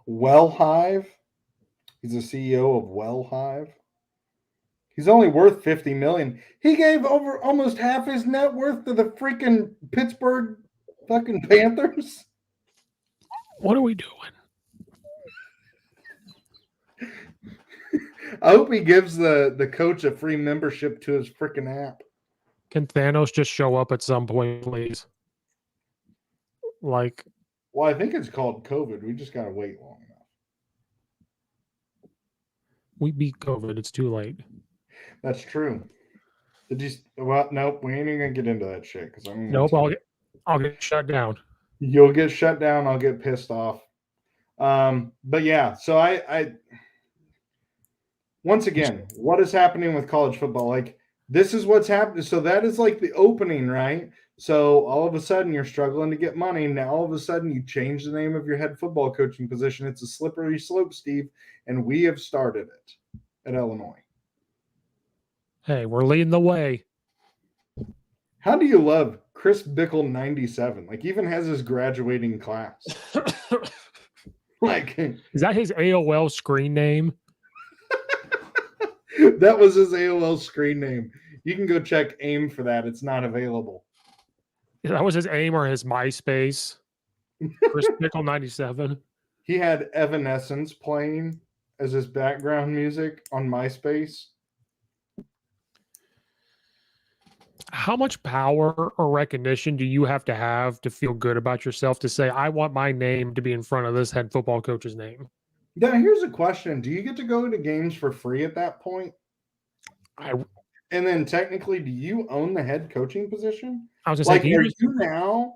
Well Hive. He's the CEO of Well Hive. He's only worth $50 million. He gave over almost half his net worth to the freaking Pittsburgh fucking Panthers. What are we doing? I hope he gives the coach a free membership to his freaking app. Can Thanos just show up at some point, please? Like, well, I think it's called COVID. We just got to wait long enough. We beat COVID. It's too late. That's true. Did you? Well, nope. We ain't even gonna get into that shit because I'm. Nope. I'll get shut down. You'll get shut down. I'll get pissed off. But yeah. So I once again, what is happening with college football? Like, this is what's happening. So that is like the opening, right? So all of a sudden you're struggling to get money. Now all of a sudden you change the name of your head football coaching position. It's a slippery slope, Steve, and we have started it at Illinois. Hey, we're leading the way. How do you love Chris Bickle 97? Like, even has his graduating class. Like, is that his AOL screen name? That was his AOL screen name. You can go check AIM for that. It's not available. That was his AIM or his MySpace. Chris Bickle 97. He had Evanescence playing as his background music on MySpace. How much power or recognition do you have to feel good about yourself to say, I want my name to be in front of this head football coach's name? Now, here's a question. Do you get to go to games for free at that point? And then technically, do you own the head coaching position? I was just like, saying,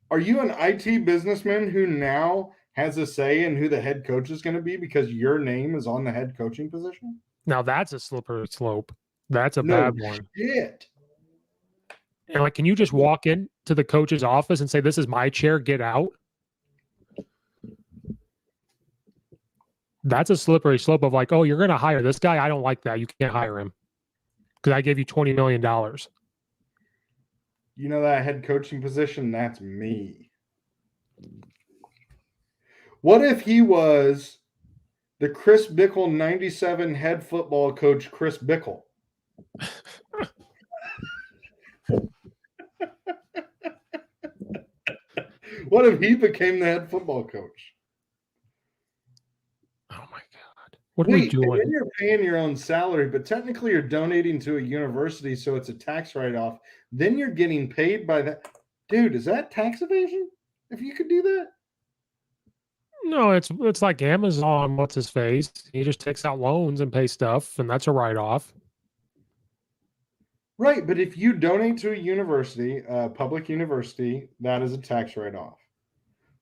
are you an IT businessman who now has a say in who the head coach is going to be because your name is on the head coaching position? Now that's a slippery slope. That's a bad one. Shit. And like, can you just walk into the coach's office and say, this is my chair, get out? That's a slippery slope of like, oh, you're going to hire this guy. I don't like that. You can't hire him because I gave you $20 million. You know that head coaching position? That's me. What if he was the Chris Bickle 97 head football coach, Chris Bickle? What if he became the head football coach? Oh my God. What are we doing? Then you're paying your own salary, but technically you're donating to a university, so it's a tax write-off. Then you're getting paid by that. Dude, is that tax evasion? If you could do that? No, it's like Amazon, what's his face? He just takes out loans and pays stuff, and that's a write-off. Right, but if you donate to a university, a public university, that is a tax write-off.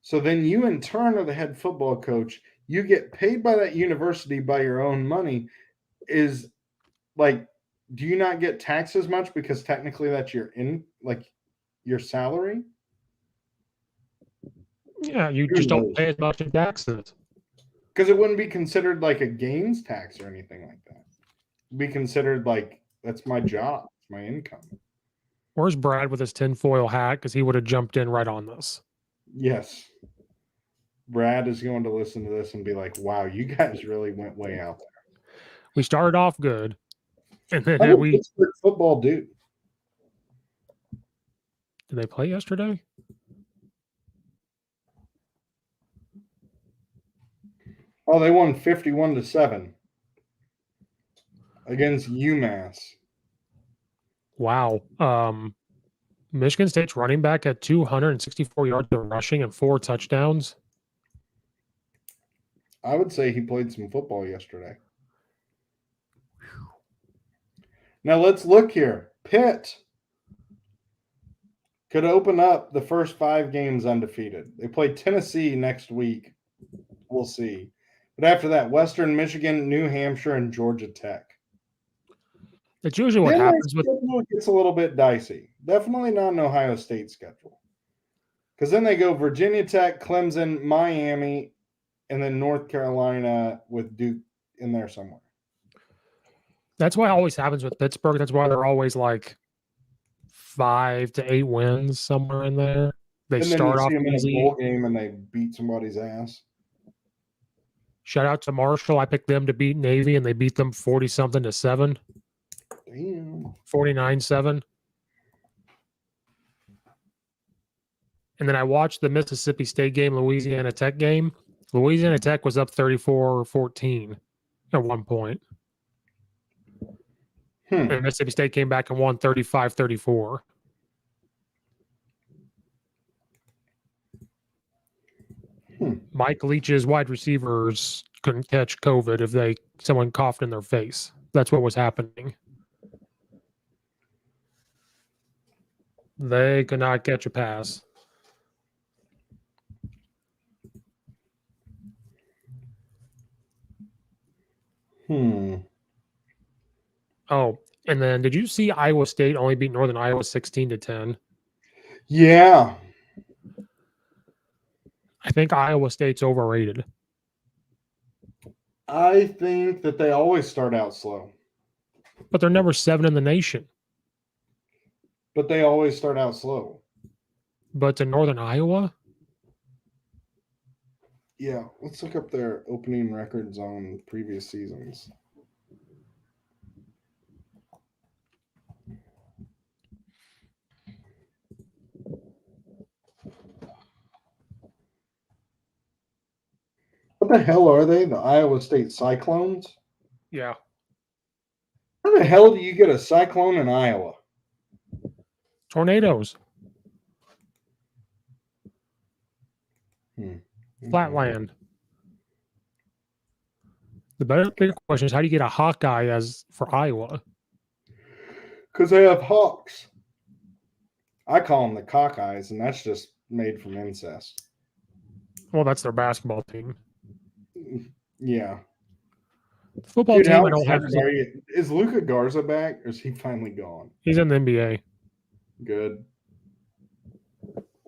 So then you in turn are the head football coach. You get paid by that university by your own money. Is like, do you not get taxed as much because technically that's your salary? Yeah, you just don't pay as much in taxes. Because it wouldn't be considered like a gains tax or anything like that. It'd be considered like, that's my job, it's my income. Where's Brad with his tinfoil hat? Because he would have jumped in right on this. Yes. Brad is going to listen to this and be like, wow, you guys really went way out there. We started off good. And then we football do. Did they play yesterday? Oh, they won 51-7 against UMass. Wow. Michigan State's running back at 264 yards of rushing and 4 touchdowns. I would say he played some football yesterday. Now let's look here. Pitt could open up the first 5 games undefeated. They play Tennessee next week. We'll see. But after that, Western Michigan, New Hampshire, and Georgia Tech. That's usually what happens with. It's a little bit dicey. Definitely not an Ohio State schedule. Because then they go Virginia Tech, Clemson, Miami, and then North Carolina with Duke in there somewhere. That's why it always happens with Pittsburgh. That's why they're always like 5 to 8 wins somewhere in there. They start off easy. In a bowl game and they beat somebody's ass. Shout out to Marshall. I picked them to beat Navy, and they beat them 40-something to 7. Damn. 49-7. And then I watched the Mississippi State game, Louisiana Tech game. Louisiana Tech was up 34-14 at one point. And Mississippi State came back and won 35-34. Mike Leach's wide receivers couldn't catch COVID if someone coughed in their face. That's what was happening. They could not catch a pass. Oh, and then did you see Iowa State only beat Northern Iowa 16-10? Yeah. I think Iowa State's overrated. I think that they always start out slow. But they're number 7 in the nation. But they always start out slow. But to Northern Iowa? Yeah, let's look up their opening records on previous seasons. What the hell are they? The Iowa State Cyclones? Yeah. How the hell do you get a cyclone in Iowa? Tornadoes. Flatland. The bigger question is, how do you get a Hawkeye for Iowa? Because they have hawks. I call them the Cockeyes, and that's just made from incest. Well, that's their basketball team. Yeah. The football Dude, team, I don't have. Is Luka Garza back, or is he finally gone? He's in the NBA. Good.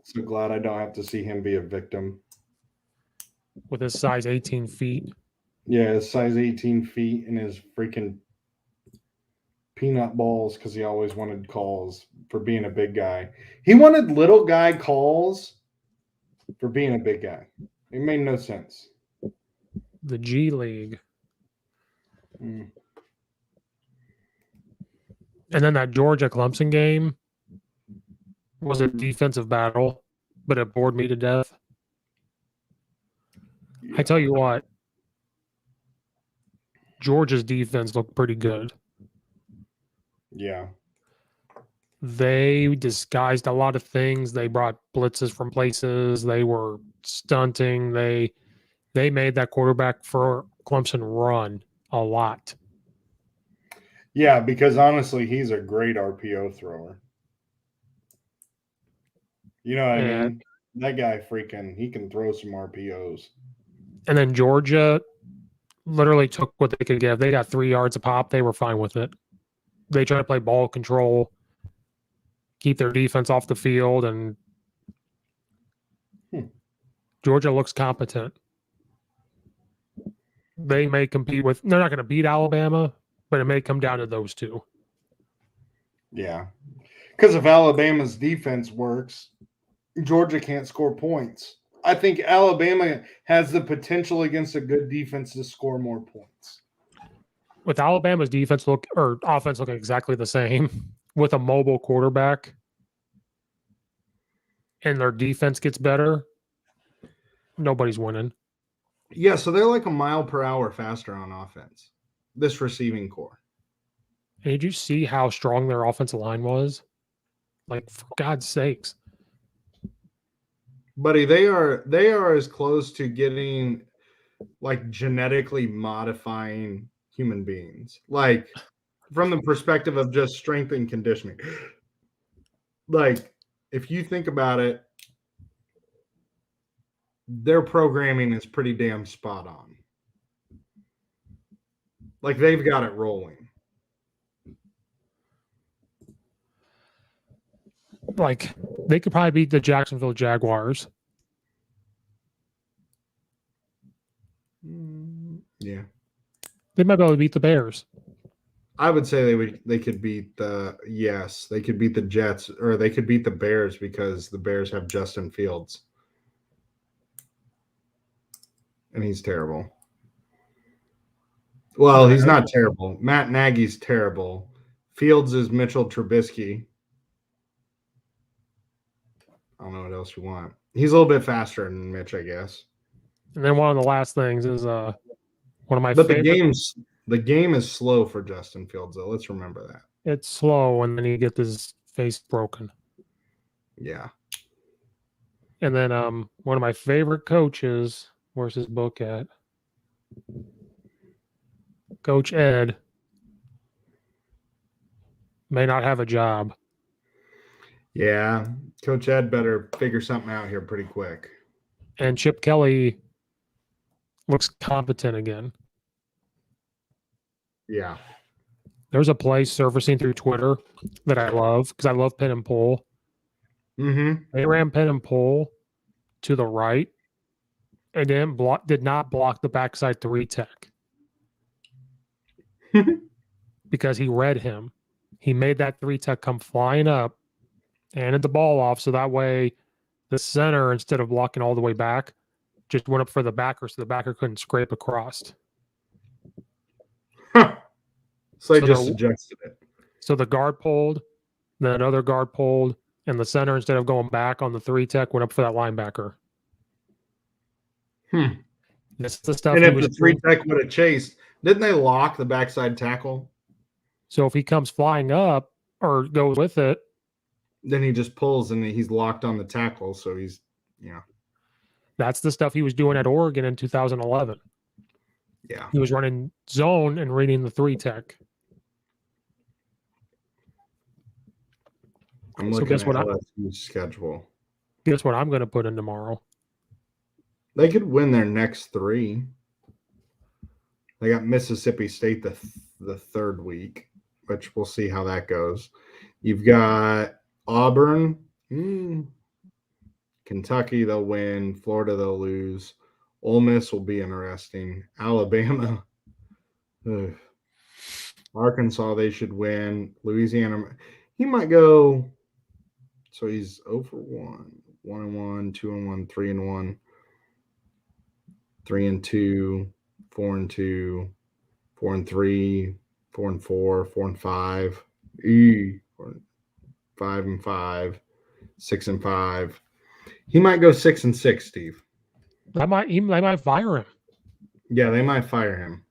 So glad I don't have to see him be a victim. With his size 18 feet. Yeah, his size 18 feet and his freaking peanut balls because he always wanted calls for being a big guy. He wanted little guy calls for being a big guy. It made no sense. The G League. Mm. And then that Georgia Clemson game was a defensive battle, but it bored me to death. Yeah. I tell you what, Georgia's defense looked pretty good. Yeah. They disguised a lot of things. They brought blitzes from places. They were stunting. They made that quarterback for Clemson run a lot. Yeah, because honestly, he's a great RPO thrower. You know what I mean? That guy he can throw some RPOs. And then Georgia literally took what they could give. They got 3 yards a pop. They were fine with it. They tried to play ball control, keep their defense off the field, and Georgia looks competent. They may compete with – they're not going to beat Alabama, but it may come down to those two. Yeah. Because if Alabama's defense works, Georgia can't score points. I think Alabama has the potential against a good defense to score more points. With Alabama's offense looking exactly the same, with a mobile quarterback, and their defense gets better, nobody's winning. Yeah, so they're like a mile per hour faster on offense, this receiving core. And did you see how strong their offensive line was? Like, for God's sakes. Buddy, they are as close to getting like genetically modifying human beings, like from the perspective of just strength and conditioning. Like, if you think about it, their programming is pretty damn spot on. Like, they've got it rolling. Like, they could probably beat the Jacksonville Jaguars. Yeah. They might be able to beat the Bears. I would say they could beat the Jets, or they could beat the Bears because the Bears have Justin Fields. And he's terrible. Well, he's not terrible. Matt Nagy's terrible. Fields is Mitchell Trubisky. I don't know what else you want. He's a little bit faster than Mitch, I guess. And then one of the last things is one of my But favorite. the game is slow for Justin Fields, though. Let's remember that. It's slow, and then he gets his face broken. Yeah. And then one of my favorite coaches, where's his book at? Coach Ed may not have a job. Yeah. Coach Ed better figure something out here pretty quick. And Chip Kelly looks competent again. Yeah. There's a play surfacing through Twitter that I love because I love pin and pull. Mm-hmm. They ran pin and pull to the right and did not block the backside 3 tech because he read him. He made that 3 tech come flying up, handed the ball off, so that way the center, instead of blocking all the way back, just went up for the backer so the backer couldn't scrape across. Huh. So they So just suggested it. So the guard pulled, then another guard pulled, and the center, instead of going back on the 3 tech, went up for that linebacker. That's the stuff. And if the 3 tech would have chased, didn't they lock the backside tackle? So if he comes flying up or goes with it, then he just pulls and he's locked on the tackle. So he's, that's the stuff he was doing at Oregon in 2011. Yeah. He was running zone and reading the 3 tech. I'm looking at LSU's schedule. Guess what I'm going to put in tomorrow? They could win their next 3. They got Mississippi State the third week, which we'll see how that goes. You've got Auburn, Kentucky, they'll win. Florida, they'll lose. Ole Miss will be interesting. Alabama, Arkansas, they should win. Louisiana, he might go. So he's 0 for 1, 1-1, 2-1, 3-1, 3-2, 4-2, 4-3, 4-4, 4-5, 5-5, 6-5. He might go 6-6, Steve. They might fire him. Yeah, they might fire him.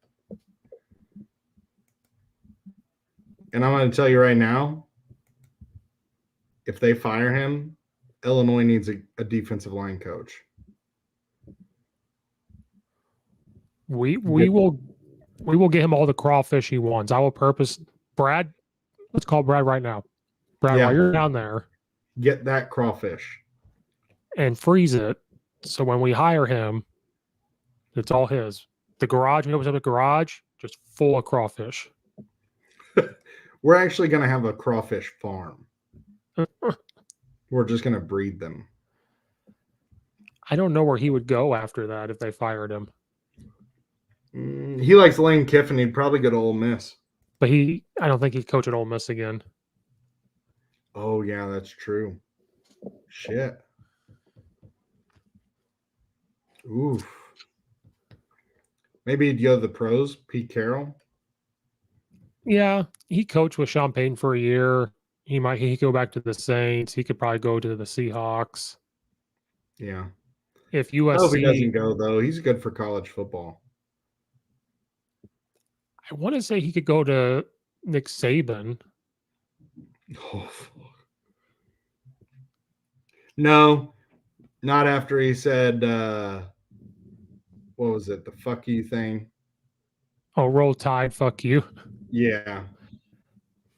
And I'm going to tell you right now, if they fire him, Illinois needs a defensive line coach. We will get him all the crawfish he wants. I will purpose Brad. Let's call Brad right now. Brad, while you're down there, get that crawfish and freeze it. So when we hire him, it's all his. The garage, when he opens up the garage, just full of crawfish. We're actually going to have a crawfish farm. We're just going to breed them. I don't know where he would go after that if they fired him. He likes Lane Kiffin. He'd probably go to Ole Miss. But I don't think he'd coach at Ole Miss again. Oh, yeah, that's true. Shit. Oof. Maybe he'd go to the pros, Pete Carroll. Yeah, he coached with Sean Payton for a year. He could go back to the Saints. He could probably go to the Seahawks. Yeah. If USC, I hope he doesn't go, though. He's good for college football. I want to say he could go to Nick Saban. Oh, no, not after he said, what was it? The fuck you thing. Oh, roll tide, fuck you. Yeah.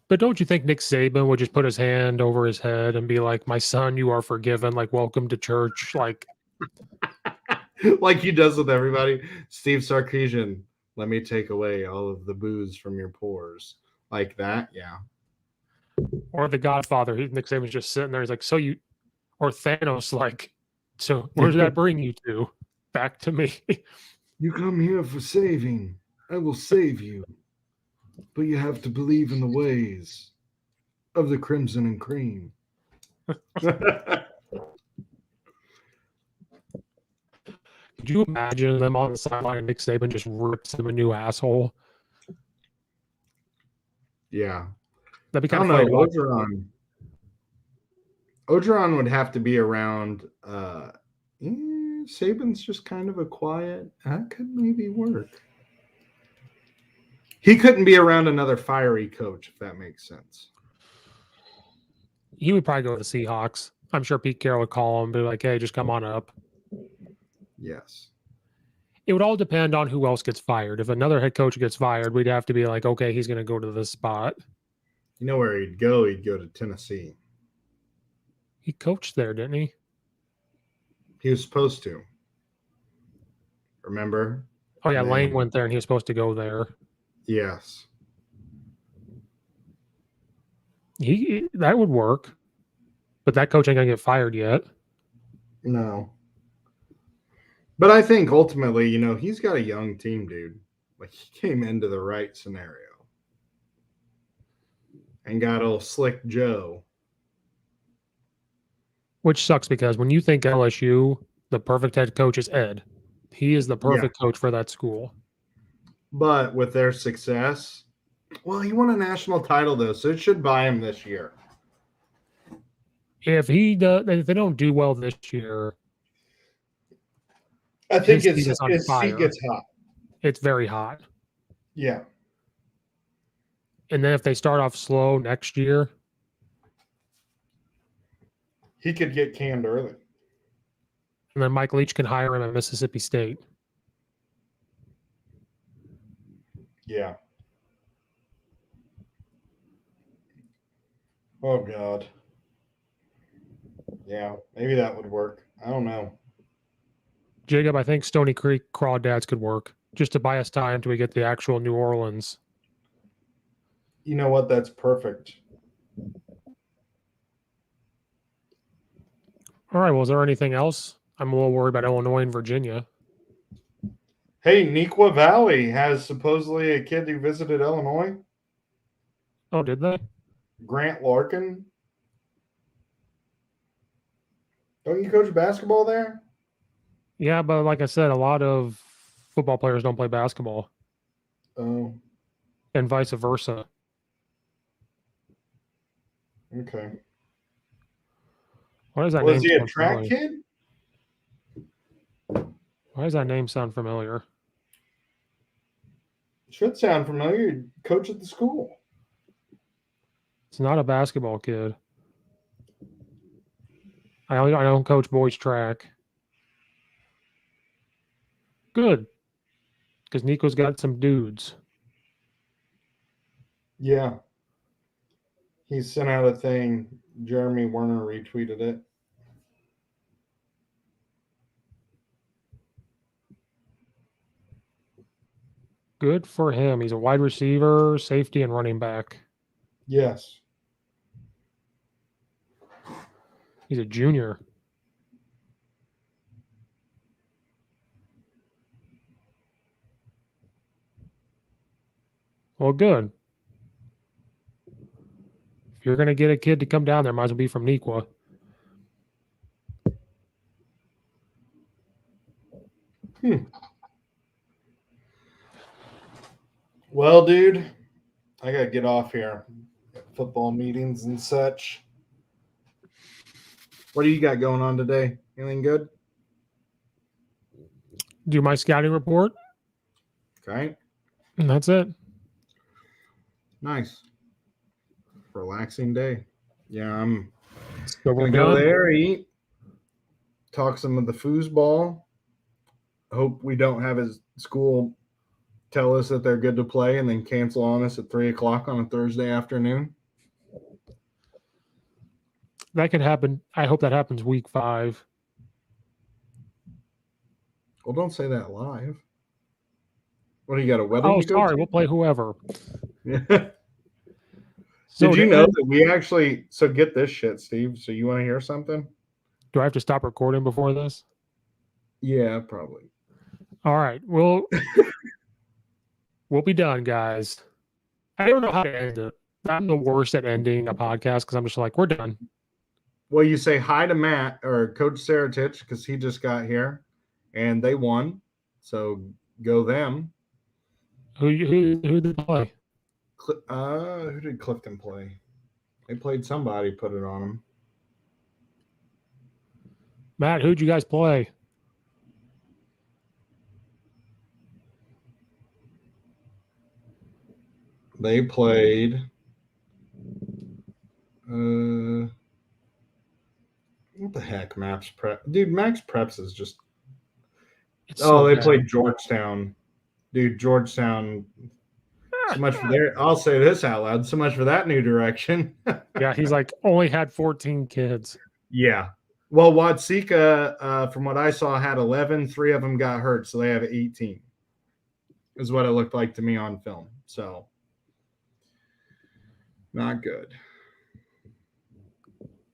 But don't you think Nick Saban would just put his hand over his head and be like, my son, you are forgiven. Like, welcome to church. Like he does with everybody. Steve Sarkisian, let me take away all of the booze from your pores. Like that. Yeah. Or the Godfather. Nick Saban's just sitting there. He's like, or Thanos, like, so where does that bring you to? Back to me. You come here for saving. I will save you. But you have to believe in the ways of the Crimson and Cream. Could you imagine them on the sideline and Nick Saban just rips him a new asshole? Yeah. That'd be I kind don't of know. funny to watch. Ogeron would have to be around. Saban's just kind of a quiet. That could maybe work. He couldn't be around another fiery coach, if that makes sense. He would probably go to the Seahawks. I'm sure Pete Carroll would call him and be like, hey, just come on up. Yes. It would all depend on who else gets fired. If another head coach gets fired, we'd have to be like, okay, he's going to go to this spot. You know where he'd go? He'd go to Tennessee. He coached there, didn't he? He was supposed to. Remember? Oh, yeah, And Lane then- went there and he was supposed to go there. Yes. That would work. But that coach ain't going to get fired yet. No. But I think ultimately, he's got a young team, dude. Like, he came into the right scenario. And got old Slick Joe. Which sucks because when you think LSU, the perfect head coach is Ed. He is the perfect coach for that school. But with their success, well, he won a national title, though, so it should buy him this year. If they don't do well this year, I think his his seat is on fire. seat gets hot. It's very hot. Yeah. And then if they start off slow next year, He could get canned early. and then Mike Leach can hire him at Mississippi State. Yeah. Oh, God. Yeah, maybe that would work. I don't know. Jacob, I think Stony Creek Crawdads could work just to buy us time till we get the actual New Orleans. You know what? That's perfect. All right. Well, is there anything else? I'm a little worried about Illinois and Virginia. Hey, Nequa Valley has supposedly a kid who visited Illinois, Oh, did they? Grant Larkin. Don't you coach basketball there? Yeah, but like I said, a lot of football players don't play basketball, Oh, and vice versa. okay. Why does that Was name he a sound track familiar? kid? Why does that name sound familiar? Should sound familiar. He'd coach at the school. It's not a basketball kid. I don't coach boys track. Good, because Nico's got some dudes. Yeah. He sent out a thing. Jeremy Werner retweeted it. Good for him. He's a wide receiver, safety, and running back. Yes. He's a junior. Well, good. If you're going to get a kid to come down there, might as well be from Nequa. Well, dude, I got to get off here. Football meetings and such. What do you got going on today? Anything good? Do my scouting report, Okay. and that's it. Nice. Relaxing day. Yeah, I'm So we're gonna go done. there, eat, talk some of the foosball. Hope we don't have his school tell us that they're good to play and then cancel on us at 3:00 on a Thursday afternoon. That could happen. I hope that happens week 5. Well, don't say that live. What do you got, a wedding Oh, to go sorry. to? We'll play whoever. Yeah. So Did you to know end- that we actually? So get this shit, Steve. So you want to hear something? Do I have to stop recording before this? Yeah, probably. All right. We'll be done, guys. I don't know how to end it. I'm the worst at ending a podcast because I'm just like, we're done. Well, you say hi to Matt or Coach Saratich because he just got here, and they won. So go them. Who did they play? Who did Clifton play? They played somebody, put it on them. Matt, who'd you guys play? They played. What the heck, Maps Prep? Dude, Max Preps is just. It's so They bad. played Georgetown. Dude, Georgetown. So much for their. I'll say this out loud. So much for that new direction. Yeah, he's like only had 14 kids. Yeah. Well, Watsika, from what I saw, had 11. 3 of them got hurt, so they have 18. Is what it looked like to me on film. So, not good.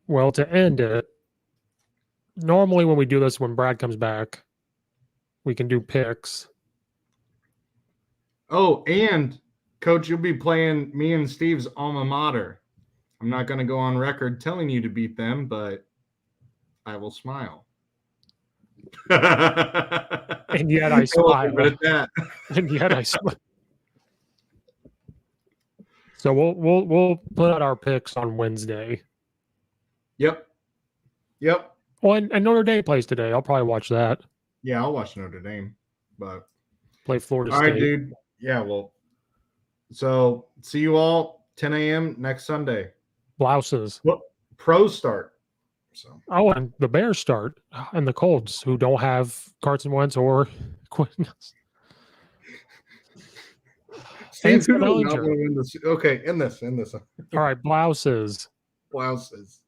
Well, to end it, normally when we do this, when Brad comes back, we can do picks. Oh, and Coach, you'll be playing me and Steve's alma mater. I'm not going to go on record telling you to beat them, but I will smile. And yet I smile. And yet I smile. So we'll put out our picks on Wednesday. Yep. Well, and Notre Dame plays today. I'll probably watch that. Yeah, I'll watch Notre Dame, but Play Florida all State. right, dude. Yeah, well, so see you all 10 a.m. next Sunday. Blouses. Well, pros start. So Oh, and the Bears start, and the Colts, who don't have Carson Wentz or Quinn. Steve, And who do not Bellinger. want to win this? Okay, in this. All right, blouses. Blouses.